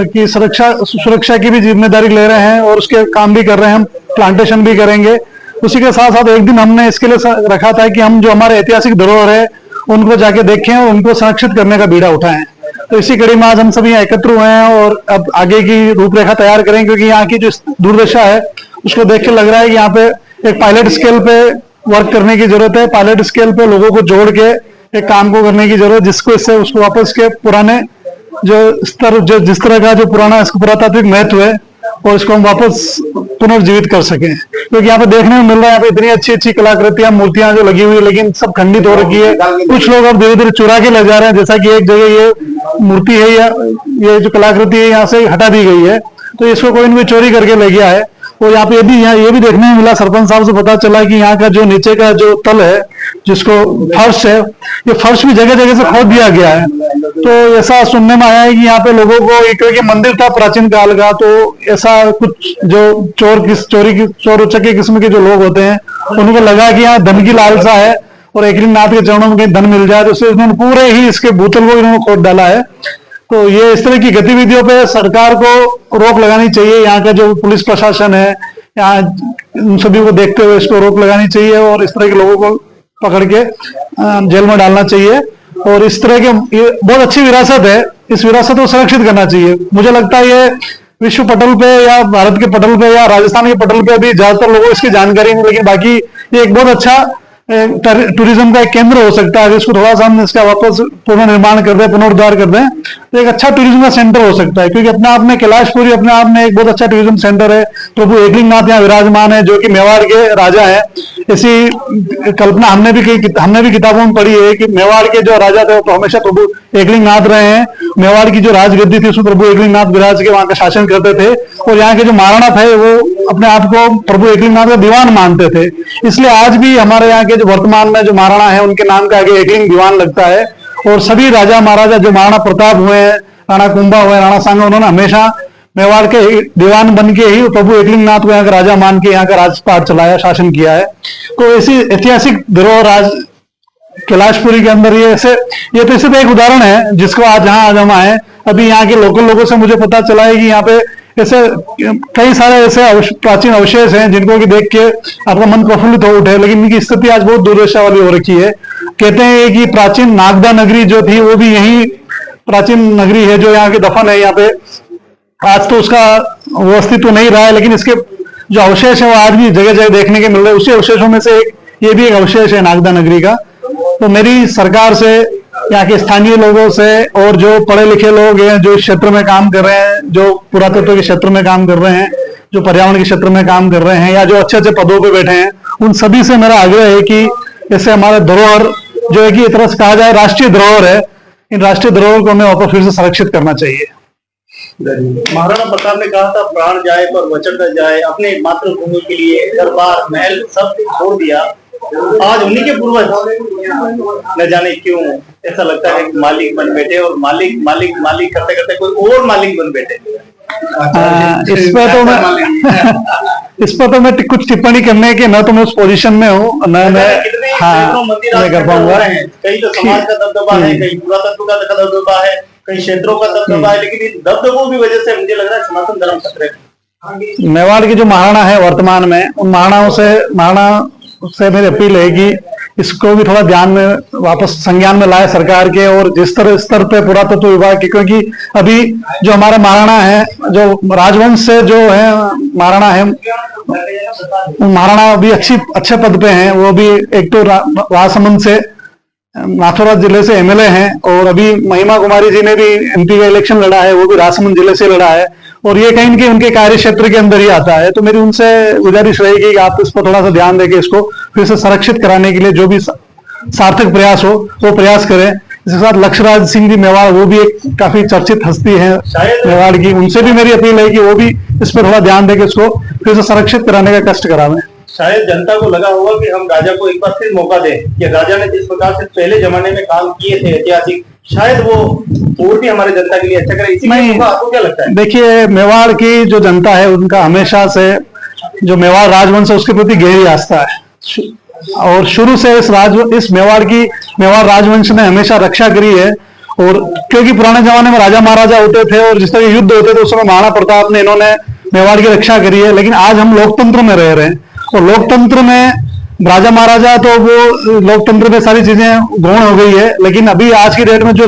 की सुरक्षा की भी जिम्मेदारी ले रहे हैं और उसके काम भी कर रहे हैं। हम प्लांटेशन भी करेंगे। उसी के साथ साथ एक दिन हमने इसके लिए रखा था कि हम जो हमारे ऐतिहासिक धरोहर है उनको जाके देखें और उनको संरक्षित करने का बीड़ा उठाएं। तो इसी कड़ी में आज हम सभी यहाँ एकत्र हुए हैं और अब आगे की रूपरेखा तैयार करें, क्योंकि यहाँ की जो दुर्दशा है उसको देख के लग रहा है कि यहाँ पे एक पायलट स्केल पे वर्क करने की जरूरत है। पायलट स्केल पे लोगों को जोड़ के एक काम को करने की जरूरत, जिसको इससे उसको वापस के पुराने जो स्तर, जो जिस तरह का जो पुराना इसको पुरातात्विक महत्व है और इसको हम वापस पुनर्जीवित कर सकें। क्योंकि यहाँ पे देखने में मिल रहा है, यहाँ पे इतनी अच्छी अच्छी कलाकृतियां, मूर्तियां जो लगी हुई है, लेकिन सब खंडित हो रखी है। कुछ लोग अब धीरे धीरे चुरा के ले जा रहे हैं, जैसा कि एक जगह ये मूर्ति है या ये जो कलाकृति है यहाँ से हटा दी गई है, तो इसको कोई न कोई चोरी करके ले गया है। और यहाँ पे ये भी देखने में मिला, सरपंच साहब से पता चला कि यहाँ का जो नीचे का जो तल है, जिसको फर्श है, ये फर्श भी जगह जगह से खोद दिया गया है। तो ऐसा सुनने में आया है कि यहाँ पे लोगों को, क्योंकि मंदिर था प्राचीन काल का, तो ऐसा कुछ जो चोर उचक्के किस्म के जो लोग होते हैं, उनको लगा कि यहाँ धन की लालसा है और एकलिंग नाथ के चरणों में कहीं धन मिल जाए, तो इसलिए इन्होंने पूरे ही इसके भूतल को इन्होंने खोद डाला है। तो ये इस तरह की गतिविधियों पे सरकार को रोक लगानी चाहिए। यहाँ का जो पुलिस प्रशासन है, यहाँ उन सभी को देखते हुए इसको रोक लगानी चाहिए और इस तरह के लोगों को पकड़ के जेल में डालना चाहिए। और इस तरह के, ये बहुत अच्छी विरासत है, इस विरासत को संरक्षित करना चाहिए। मुझे लगता है ये विश्व पटल पे या भारत के पटल पे या राजस्थान के पटल पे भी ज्यादातर लोगों को इसकी जानकारी नहीं, लेकिन बाकी ये एक बहुत अच्छा टूरिज्म का एक केंद्र हो सकता है। अगर इसको थोड़ा सा हम इसका वापस पुनर्निर्माण कर दें, पुनरुद्धार कर दें, तो एक अच्छा टूरिज्म का सेंटर हो सकता है। क्योंकि अपने आप में कैलाशपुरी अपने आप में एक बहुत अच्छा टूरिज्म सेंटर है। प्रभु एकलिंग नाथ यहाँ विराजमान है, जो कि मेवाड़ के राजा है। ऐसी कल्पना हमने भी किताबों में पढ़ी है कि मेवाड़ के जो राजा थे वो हमेशा प्रभु एकलिंग नाथ रहे हैं। मेवाड़ की जो राजगद्दी थी उसमें प्रभु एकलिंग नाथ विराज के वहां का शासन करते थे, और यहाँ के जो महाराणा थे वो अपने आप को प्रभु एकलिंग नाथ का दीवान मानते थे। इसलिए आज भी हमारे यहाँ के जो वर्तमान में जो महाराणा है, उनके नाम का आगे एकलिंग दीवान लगता है। और सभी राजा महाराजा जो महाराणा प्रताप हुए, राणा कुंभा हुए, राणा सांगा, उन्होंने हमेशा मेवाड़ के दीवान बन के ही प्रभु एकलिंग नाथ को यहाँ का राजा मान के यहाँ का राजपाट चलाया, शासन किया है। तो ऐसी ऐतिहासिक धरोहर आज कैलाशपुरी के अंदर ये तो इसे एक उदाहरण है जिसको आज हम आए। अभी यहाँ के लोकल लोगों से मुझे पता चला है कि यहाँ पे ऐसे कई सारे ऐसे प्राचीन अवशेष हैं जिनको कि देख के आपका मन प्रफुल्लित हो उठे, लेकिन इनकी स्थिति आज बहुत दुर्दशा वाली हो रखी है। कहते हैं कि प्राचीन नागदा नगरी जो थी वो भी यही प्राचीन नगरी है जो यहाँ की दफन है यहाँ पे। आज तो उसका वो अस्तित्व नहीं रहा है, लेकिन इसके जो अवशेष है वो आज भी जगह जगह देखने के मिल रहे हैं। उसी अवशेषों में से ये भी एक अवशेष है नागदा नगरी का। तो मेरी सरकार से, यहाँ के स्थानीय लोगों से और जो पढ़े लिखे लोग हैं जो इस क्षेत्र में काम कर रहे हैं, जो पुरातत्व के क्षेत्र में काम कर रहे हैं, जो पर्यावरण के क्षेत्र में काम कर रहे हैं, या जो अच्छे अच्छे पदों पे बैठे हैं, उन सभी से मेरा आग्रह है कि जैसे हमारा धरोहर जो है कि एक तरह से कहा जाए राष्ट्रीय धरोहर है, इन राष्ट्रीय धरोहर को हमें वापस फिर से संरक्षित करना चाहिए। महाराणा प्रताप ने कहा था प्राण जाए पर वचन न जाए, अपने मातृभूमि के लिए घर बार महल सब छोड़ दिया। आज उन्हीं के पूर्वज न जाने क्यों ऐसा लगता है कि मालिक बन बैठे, और मालिक मालिक मालिक करते करते कोई और मालिक बन बैठे। इस पर तो मैं कुछ टिप्पणी करने के न तो मैं उस पोजीशन में हूँ, न मैं कर पाऊंगा। कहीं तो समाज का दबदबा है, कहीं पुरातत्व का दबदबा है, कई क्षेत्रों का दबदबा है, लेकिन इन दबदबों की वजह से मुझे लग रहा है सनातन धर्म खतरे में। मेवाड़ के जो महाराणा है वर्तमान में, उन महाराणा से मेरी अपील है कि इसको भी थोड़ा ध्यान में वापस संज्ञान में लाए सरकार के, और जिस तरह स्तर पे पुरातत्व विभाग के, क्योंकि अभी जो हमारे महाराणा है, जो राजवंश से जो है महाराणा है, महाराणा अभी अच्छे पद पे हैं। वो भी एक तो राजसमंद से नाथौरा जिले से एमएलए हैं, और अभी महिमा कुमारी जी ने भी एमपी का इलेक्शन लड़ा है, वो भी राजसमंद जिले से लड़ा है, और ये कहीं के उनके कार्य क्षेत्र के अंदर ही आता है। तो मेरी उनसे गुजारिश रहेगी कि आप इस पर थोड़ा सा ध्यान देके इसको फिर से संरक्षित कराने के लिए जो भी सार्थक प्रयास हो वो प्रयास करें। इसके साथ लक्ष्यराज सिंह जी मेवाड़, वो भी एक काफी चर्चित हस्ती है मेवाड़ की, उनसे भी मेरी अपील है कि वो भी इस पर थोड़ा ध्यान देके इसको फिर से संरक्षित कराने का कष्ट करावें। शायद जनता को लगा होगा कि हम राजा को एक बार फिर मौका दें, कि राजा ने जिस प्रकार से पहले जमाने में काम किए थे ऐतिहासिक, शायद वो और भी हमारे जनता के लिए अच्छा करे। इसी में आपको क्या लगता है? देखिए, मेवाड़ की जो जनता है उनका हमेशा से जो मेवाड़ राजवंश है उसके प्रति गहरी आस्था है, और शुरू से इस मेवाड़ राजवंश ने हमेशा रक्षा करी है। और क्योंकि पुराने जमाने में राजा महाराजा होते थे और जिस तरह युद्ध होते थे उस समय महाराणा प्रताप ने इन्होंने मेवाड़ की रक्षा करी है। लेकिन आज हम लोकतंत्र में रह रहे हैं, और लोकतंत्र में राजा महाराजा तो वो लोकतंत्र में सारी चीजें ग्रहण हो गई है, लेकिन अभी आज की डेट में जो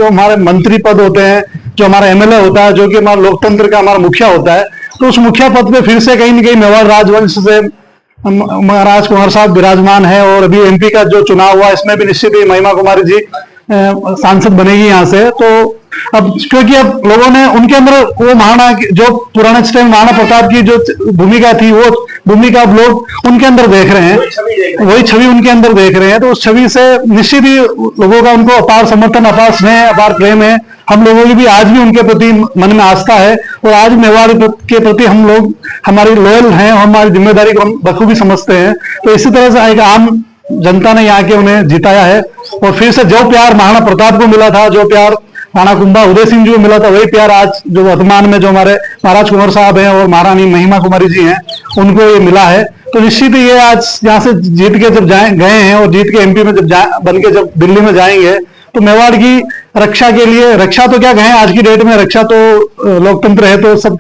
हमारे मंत्री पद होते हैं, जो हमारा एमएलए होता है, जो कि हमारा लोकतंत्र का हमारा मुखिया होता है, तो उस मुखिया पद पे फिर से कहीं न कहीं मेवाड़ राजवंश से महाराज कुंवर साहब विराजमान है। और अभी एमपी का जो चुनाव हुआ इसमें भी निश्चित ही महिमा कुमारी जी सांसद बनेगी यहाँ से। तो अब क्योंकि अब लोगों ने उनके अंदर वो महाराणा जो पुराने टाइम महाराणा प्रताप की जो भूमिका थी वो भूमि का अब लोग उनके अंदर देख रहे हैं, वही छवि उनके अंदर देख रहे हैं। तो उस छवि से निश्चित ही लोगों का उनको अपार समर्थन, अपार स्नेह, अपार प्रेम है। हम लोगों की भी आज भी उनके प्रति मन में आस्था है और आज मेवाड़ के प्रति हम लोग हमारी लॉयल हैं और हमारी जिम्मेदारी को हम बखूबी समझते हैं। तो इसी तरह से एक आम जनता ने यहाँ के उन्हें जिताया है और फिर से जो प्यार महाराणा प्रताप को मिला था, जो प्यार राणा कुंभा उदय सिंह जी को मिला था, वही प्यार आज जो वर्तमान में जो हमारे महाराज कुंवर साहब हैं और महारानी महिमा कुमारी जी हैं उनको ये मिला है। तो निश्चित ही ये आज यहाँ से जीत के जब गए हैं और जीत के एमपी में जब बन के जब दिल्ली में जाएंगे तो मेवाड़ की रक्षा के लिए, रक्षा तो क्या कहें आज की डेट में, रक्षा तो लोकतंत्र है तो सब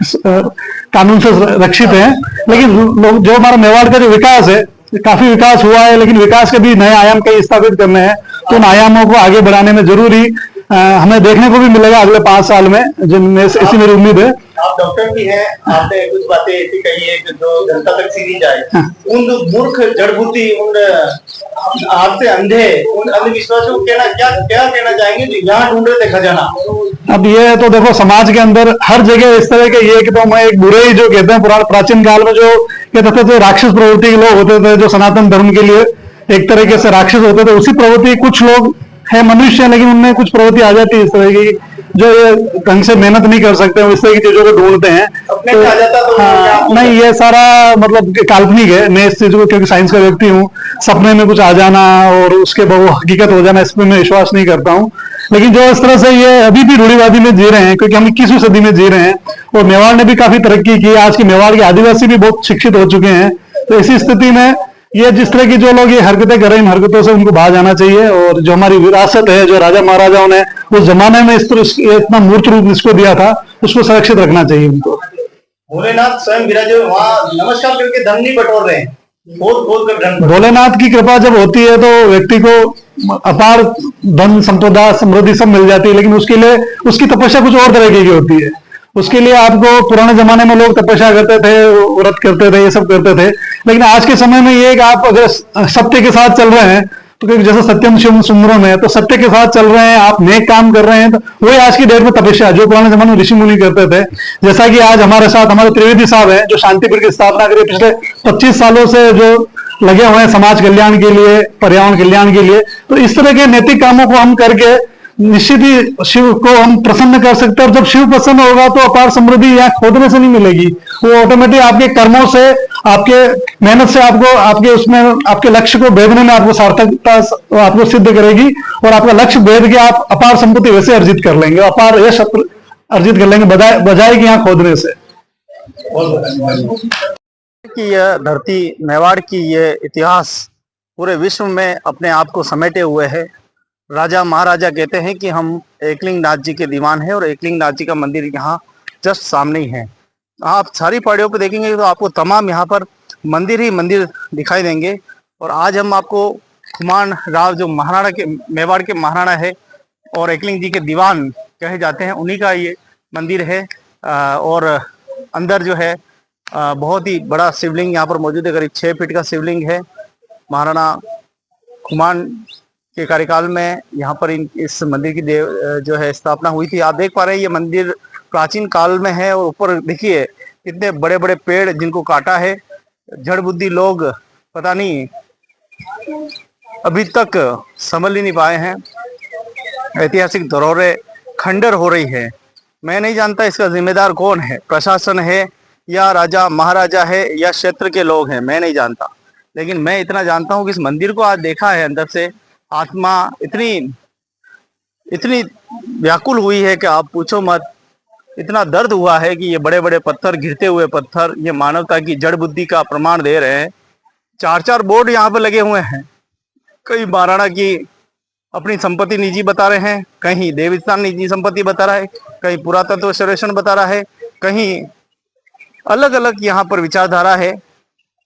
कानून से रक्षित है, लेकिन जो हमारा मेवाड़ का जो विकास है काफी विकास हुआ है, लेकिन विकास के भी नए आयाम कई स्थापित करने हैं। तो उन आयामों को आगे बढ़ाने में जरूरी हमें देखने को भी मिलेगा अगले 5 साल में, जिनमें ऐसी मेरी उम्मीद है। आप डॉक्टर भी हैं, आपने कुछ बातें ऐसी कही है जो जनता तक सीधी जाए। उन मूर्ख जड़बूती, उन आपसे अंधे, उन अंधविश्वासों को क्या कहना चाहेंगे जो यहाँ ढूंढ रहे थे खजाना? अब ये तो देखो समाज के अंदर हर जगह इस तरह के ये कि तो मैं एक बुरे ही जो कहते हैं प्राचीन काल में जो कहते थे राक्षस प्रवृत्ति के लोग होते थे जो सनातन धर्म के लिए एक तरीके से राक्षस होते थे, उसी प्रवृत्ति कुछ लोग है मनुष्य, लेकिन उनमें कुछ प्रवृत्ति आ जाती है इस तरह की जो ये ढंग से मेहनत नहीं कर सकते, इस तरह की चीजों को ढूंढते हैं। तो नहीं, ये सारा मतलब काल्पनिक है। मैं इस चीज को क्योंकि साइंस का व्यक्ति हूँ, सपने में कुछ आ जाना और उसके वो हकीकत हो जाना, इस पर मैं विश्वास नहीं करता हूँ। लेकिन जो इस तरह से ये अभी भी रूढ़िवादी में जी रहे हैं, क्योंकि हम 21वीं सदी में जी रहे हैं और मेवाड़ ने भी काफी तरक्की की, आज के मेवाड़ के आदिवासी भी बहुत शिक्षित हो चुके हैं। तो इसी स्थिति में ये जिस तरह की जो लोग ये हरकतें कर रहे हैं, इन हरकतों से उनको बाहर जाना चाहिए और जो हमारी विरासत है, जो राजा महाराजाओं ने उस जमाने में इस तरह इतना मूर्त रूप इसको दिया था, उसको सुरक्षित रखना चाहिए उनको। भोलेनाथ स्वयं विराजे वहाँ नमस्कार करके धन नहीं बटोर रहे हैं, खोद कर धन। भोलेनाथ की कृपा जब होती है तो व्यक्ति को अपार धन संपदा समृद्धि सब मिल जाती है, लेकिन उसके लिए उसकी तपस्या कुछ और तरीके की होती है। उसके लिए आपको पुराने जमाने में लोग तपस्या करते थे, व्रत करते थे, ये सब करते थे, लेकिन आज के समय में ये कि आप अगर सत्य के साथ चल रहे हैं तो क्योंकि जैसे सत्यम शिवम सुंदरम है, तो सत्य के साथ चल रहे हैं, आप नेक काम कर रहे हैं, तो वही आज की डेट में तपस्या जो पुराने जमाने में ऋषि मुनि करते थे। जैसा कि आज हमारे साथ हमारे त्रिवेदी साहब हैं जो शांतिपुर की स्थापना करी, पिछले 25 सालों से जो लगे हुए हैं समाज कल्याण के लिए, पर्यावरण कल्याण के लिए। तो इस तरह के नैतिक कामों को हम करके निश्चित ही शिव को हम प्रसन्न कर सकते हैं और जब शिव प्रसन्न होगा तो अपार समृद्धि यहाँ खोदने से नहीं मिलेगी, वो ऑटोमेटिक आपके कर्मों से, आपके मेहनत से आपको आपके उसमें आपके लक्ष्य को भेदने में आपको सार्थकता आपको सिद्ध करेगी और आपका लक्ष्य भेद के आप अपार संपत्ति वैसे अर्जित कर लेंगे, अपार यश अर्जित कर लेंगे बजाय कि यहाँ खोदने से। कि यह धरती मेवाड़ की ये इतिहास पूरे विश्व में अपने आप को समेटे हुए है। राजा महाराजा कहते हैं कि हम एकलिंग नाथ जी के दीवान हैं और एकलिंग नाथ जी का मंदिर यहाँ जस्ट सामने ही है। आप सारी पहाड़ियों पर देखेंगे तो आपको तमाम यहाँ पर मंदिर ही मंदिर दिखाई देंगे। और आज हम आपको खुमान राव जो महाराणा के मेवाड़ के महाराणा है और एकलिंग जी के दीवान कहे जाते हैं, उन्हीं का ये मंदिर है। और अंदर जो है बहुत ही बड़ा शिवलिंग यहाँ पर मौजूद है, करीब 6 फीट का शिवलिंग है। महाराणा खुमान के कार्यकाल में यहाँ पर इस मंदिर की जो है स्थापना हुई थी। आप देख पा रहे हैं ये मंदिर प्राचीन काल में है और ऊपर देखिए कितने बड़े बड़े पेड़ जिनको काटा है। जड़ बुद्धि लोग पता नहीं अभी तक संभल ही नहीं पाए हैं। ऐतिहासिक धरोहरें खंडर हो रही है। मैं नहीं जानता इसका जिम्मेदार कौन है, प्रशासन है या राजा महाराजा है या क्षेत्र के लोग हैं, मैं नहीं जानता। लेकिन मैं इतना जानता हूँ कि इस मंदिर को आज देखा है, अंदर से आत्मा इतनी व्याकुल हुई है कि आप पूछो मत। इतना दर्द हुआ है कि ये बड़े बड़े पत्थर, गिरते हुए पत्थर, ये मानवता की जड़ बुद्धि का प्रमाण दे रहे हैं। 4-4 बोर्ड यहाँ पर लगे हुए हैं। कई महाराणा की अपनी संपत्ति निजी बता रहे हैं, कहीं देवस्थान निजी संपत्ति बता रहा है, कहीं पुरातत्व सर्वेक्षण बता रहा है, कहीं अलग अलग यहाँ पर विचारधारा है।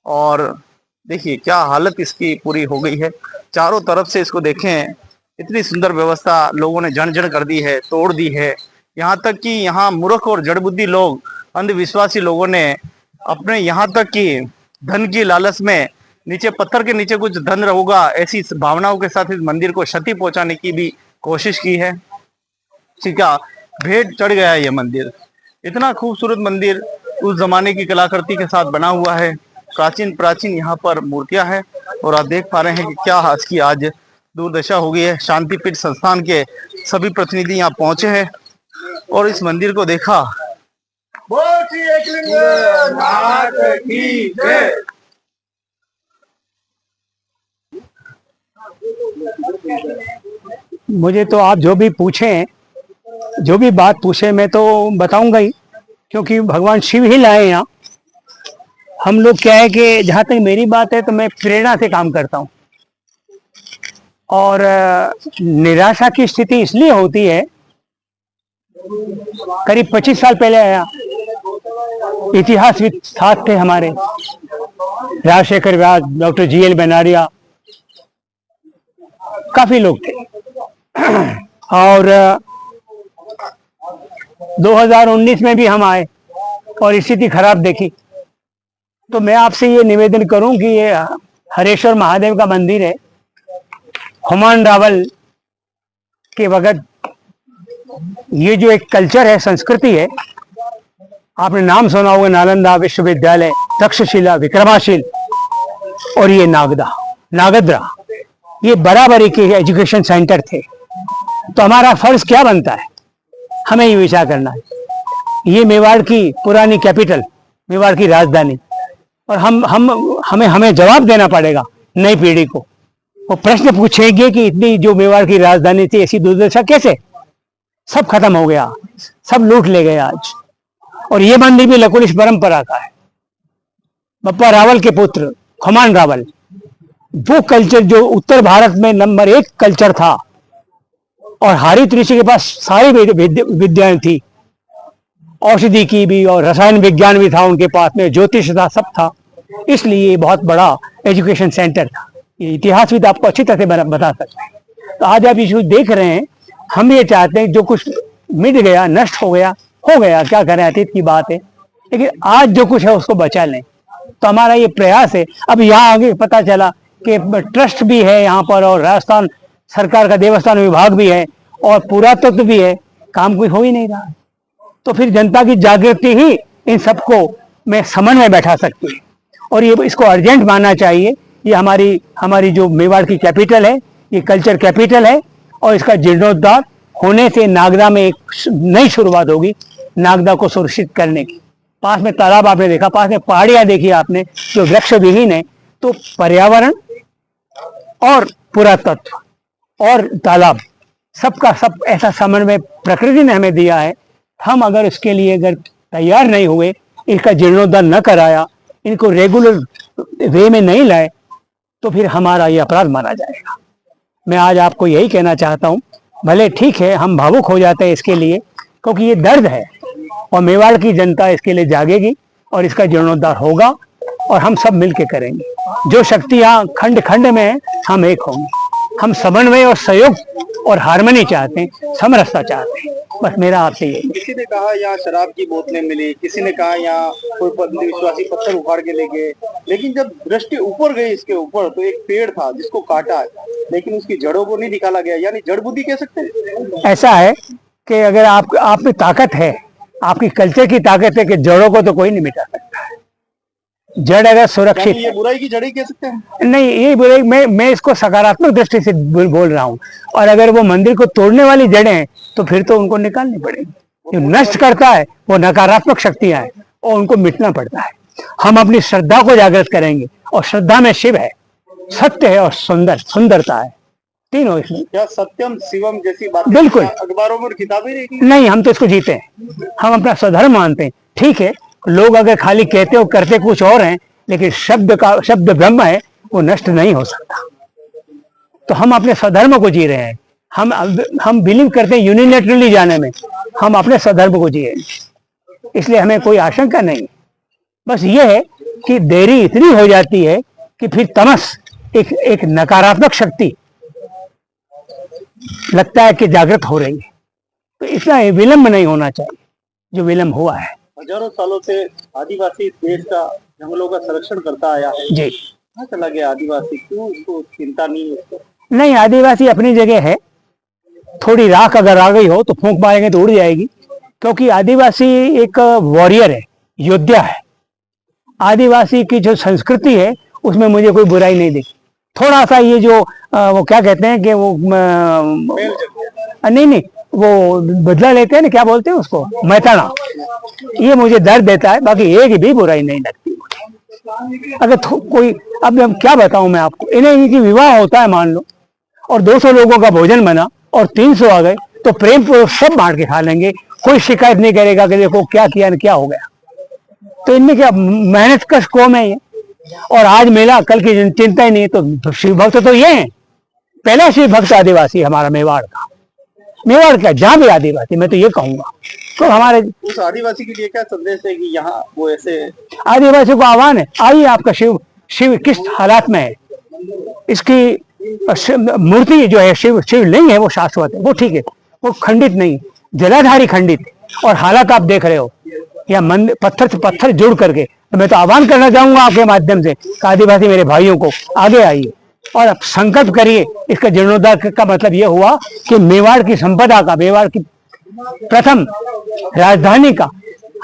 और देखिए क्या हालत इसकी पूरी हो गई है। चारों तरफ से इसको देखें, इतनी सुंदर व्यवस्था लोगों ने जड़ कर दी है, तोड़ दी है। यहाँ तक कि यहाँ मूर्ख और जड़ बुद्धि लोग, अंधविश्वासी लोगों ने अपने यहाँ तक कि धन की लालच में नीचे पत्थर के नीचे कुछ धन रहेगा ऐसी भावनाओं के साथ इस मंदिर को क्षति पहुंचाने की भी कोशिश की है। ठीक है, भेंट चढ़ गया है ये मंदिर। इतना खूबसूरत मंदिर उस जमाने की कलाकृति के साथ बना हुआ है। प्राचीन प्राचीन यहाँ पर मूर्तियां हैं और आप देख पा रहे हैं कि क्या आज दुर्दशा हो गई है। शांतिपीठ संस्थान के सभी प्रतिनिधि यहाँ पहुंचे हैं और इस मंदिर को देखा। मुझे तो आप जो भी पूछें, जो भी बात पूछे मैं तो बताऊंगा ही, क्योंकि भगवान शिव ही लाए यहाँ। हम लोग क्या है कि जहाँ तक मेरी बात है तो मैं प्रेरणा से काम करता हूँ, और निराशा की स्थिति इसलिए होती है, करीब 25 साल पहले आया, इतिहासविद साथ थे हमारे, राजशेखर व्यास, डॉक्टर GL बनारिया, काफी लोग थे। और 2019 में भी हम आए और स्थिति खराब देखी। तो मैं आपसे ये निवेदन करूं कि ये हरेश्वर महादेव का मंदिर है, हुमायूं रावल के वक्त ये जो एक कल्चर है, संस्कृति है, आपने नाम सुना होगा, नालंदा विश्वविद्यालय, तक्षशिला, विक्रमाशील और ये नागद्रा, ये बराबरी के एजुकेशन सेंटर थे। तो हमारा फर्ज क्या बनता है, हमें ये विचार करना है। ये मेवाड़ की पुरानी कैपिटल, मेवाड़ की राजधानी, और हमें जवाब देना पड़ेगा नई पीढ़ी को। वो प्रश्न पूछेंगे कि इतनी जो मेवाड़ की राजधानी थी, ऐसी दुर्दशा कैसे? सब खत्म हो गया, सब लूट ले गए आज। और ये मंदिर भी लकुलिश परंपरा का है। बप्पा रावल के पुत्र हुमायूं रावल, वो कल्चर जो उत्तर भारत में नंबर 1 कल्चर था, और हरित ऋषि के पास सारी विद्याएं थी, औषधि की भी और रसायन विज्ञान भी था उनके पास में, ज्योतिष था, सब था। इसलिए बहुत बड़ा एजुकेशन सेंटर था। ये इतिहास भी आपको अच्छी तरह से बता सकते हैं। तो आज आप इशू देख रहे हैं, हम ये चाहते हैं जो कुछ मिट गया, नष्ट हो गया, क्या करें, अतीत की बात है, लेकिन आज जो कुछ है उसको बचा लें। तो हमारा ये प्रयास है। अब यहाँ आगे पता चला कि ट्रस्ट भी है यहाँ पर, और राजस्थान सरकार का देवस्थान विभाग भी है, और पुरातत्व भी है, काम कोई हो ही नहीं रहा। तो फिर जनता की जागृति ही इन सबको में समन्वय बैठा सकती है, और ये इसको अर्जेंट मानना चाहिए। ये हमारी जो मेवाड़ की कैपिटल है, ये कल्चर कैपिटल है, और इसका जीर्णोद्धार होने से नागदा में एक नई शुरुआत होगी, नागदा को सुरक्षित करने की। पास में तालाब आपने देखा, पास में पहाड़ियां देखी आपने जो वृक्ष विहीन है। तो पर्यावरण और पुरातत्व और तालाब, सबका सब ऐसा समन्वय प्रकृति ने हमें दिया है। हम अगर इसके लिए तैयार नहीं हुए, इसका जीर्णोद्धार न कराया, इनको रेगुलर वे में नहीं लाए, तो फिर हमारा ये अपराध माना जाएगा। मैं आज आपको यही कहना चाहता हूँ, भले ठीक है हम भावुक हो जाते हैं इसके लिए, क्योंकि ये दर्द है, और मेवाड़ की जनता इसके लिए जागेगी और इसका जीर्णोद्धार होगा, और हम सब मिलके करेंगे। जो शक्तियाँ खंड खंड में है, हम एक होंगे। हम समन्वय और सहयोग और हार्मनी चाहते हैं, समरसता चाहते हैं। बस मेरा आपसे यही। किसी ने कहा यहाँ शराब की बोतलें मिली, किसी ने कहा यहाँ कोई विश्वासी पत्थर उखाड़ के ले गए, लेकिन जब दृष्टि ऊपर गई इसके ऊपर, तो एक पेड़ था जिसको काटा, लेकिन उसकी जड़ों को नहीं निकाला गया, यानी जड़ बुद्धि कह सकते हैं। ऐसा है कि अगर आप में ताकत है, आपकी कल्चर की ताकत है, कि जड़ों को तो कोई नहीं मिटा सकता है। जड़ अगर सुरक्षित, ये बुराई की जड़ ही कह सकते हैं। नहीं, ये बुराई, मैं इसको सकारात्मक दृष्टि से बोल रहा हूँ। और अगर वो मंदिर को तोड़ने वाली जड़ें हैं, तो फिर तो उनको निकालनी पड़ेगी। जो नष्ट करता है वो नकारात्मक शक्तियां हैं, और उनको मिटना पड़ता है। हम अपनी श्रद्धा को जागृत करेंगे, और श्रद्धा में शिव है, सत्य है, और सुंदरता है, तीनों इसमें। क्या सत्यम शिवम जैसी बातें बिल्कुल अखबारों में, किताबें नहीं, हम तो इसको जीते हैं। हम अपना स्वधर्म मानते हैं। ठीक है, लोग अगर खाली कहते हो करते कुछ और हैं, लेकिन शब्द ब्रह्म है, वो नष्ट नहीं हो सकता। तो हम अपने स्वधर्म को जी रहे हैं। हम बिलीव करते हैं यूनिलेटरली जाने में, हम अपने स्वधर्म को जिए, इसलिए हमें कोई आशंका नहीं। बस ये है कि देरी इतनी हो जाती है कि फिर तमस, एक नकारात्मक शक्ति लगता है कि जागृत हो रही है। तो इतना विलंब नहीं होना चाहिए, जो विलंब हुआ है। हजारों सालों से आदिवासी देश का जंगलों का संरक्षण करता आया है जी। कहाँ चला गया आदिवासी? क्यों उसको चिंता नहीं है उसको? नहीं, आदिवासी अपनी जगह है। थोड़ी राख अगर आ गई हो तो फूंक मारेंगे तो उड़ जाएगी, क्योंकि आदिवासी एक वॉरियर है, योद्धा है। आदिवासी की जो संस्कृति है उसमें मुझे कोई बुराई नहीं दिखी। थोड़ा सा ये जो वो क्या कहते हैं कि वो नहीं वो बदला लेते हैं ना, क्या बोलते हैं उसको, मैथाना, ये मुझे दर्द देता है। बाकी एक भी बुराई नहीं लगती मुझे। अगर कोई, अब हम क्या बताऊं मैं आपको, इनकी विवाह होता है मान लो, और 200 लोगों का भोजन बना और 300 आ गए, तो प्रेम पूर्वक सब बांट के खा लेंगे, कोई शिकायत नहीं करेगा कि देखो क्या किया न क्या हो गया। तो इनमें क्या मेहनत कश कौम है ये, और आज मेला कल की चिंता ही नहीं। तो शिव भक्त तो ये है, पहला शिव भक्त आदिवासी हमारा मेवाड़ का, मेवाड़ का जहाँ भी आदिवासी, मैं तो ये कहूंगा। तो हमारे उस आदिवासी के लिए क्या संदेश है कि यहाँ वो ऐसे आदिवासी को आह्वान है, आइए आपका शिव किस हालात में है, इसकी मूर्ति जो है शिव नहीं है, वो शाश्वत है, वो ठीक है, वो खंडित नहीं, जलाधारी खंडित है। और हालात आप देख रहे हो, या मंदिर पत्थर से पत्थर जुड़ करके। तो मैं तो आह्वान करना चाहूंगा आपके माध्यम से आदिवासी मेरे भाइयों को, आगे आइए और अब संकल्प करिए। इसका जीर्णोद्धार का मतलब यह हुआ कि मेवाड़ की संपदा का, मेवाड़ की प्रथम राजधानी का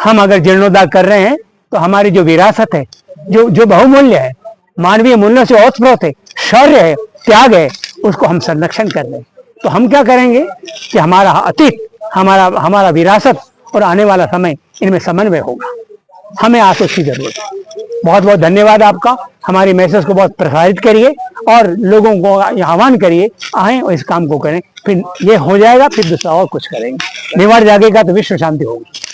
हम अगर जीर्णोद्धार कर रहे हैं, तो हमारी जो विरासत है, जो बहुमूल्य है, मानवीय मूल्यों से ओतप्रोत है, शौर्य है, त्याग है, उसको हम संरक्षण कर रहे हैं। तो हम क्या करेंगे कि हमारा अतीत, हमारा विरासत और आने वाला समय, इनमें समन्वय होगा। हमें आज उसकी जरूरत है। बहुत बहुत धन्यवाद आपका। हमारी मैसेज को बहुत प्रसारित करिए और लोगों को आह्वान करिए, आए और इस काम को करें, फिर ये हो जाएगा, फिर दूसरा और कुछ करेंगे। मेवाड़ जागेगा तो विश्व शांति होगी।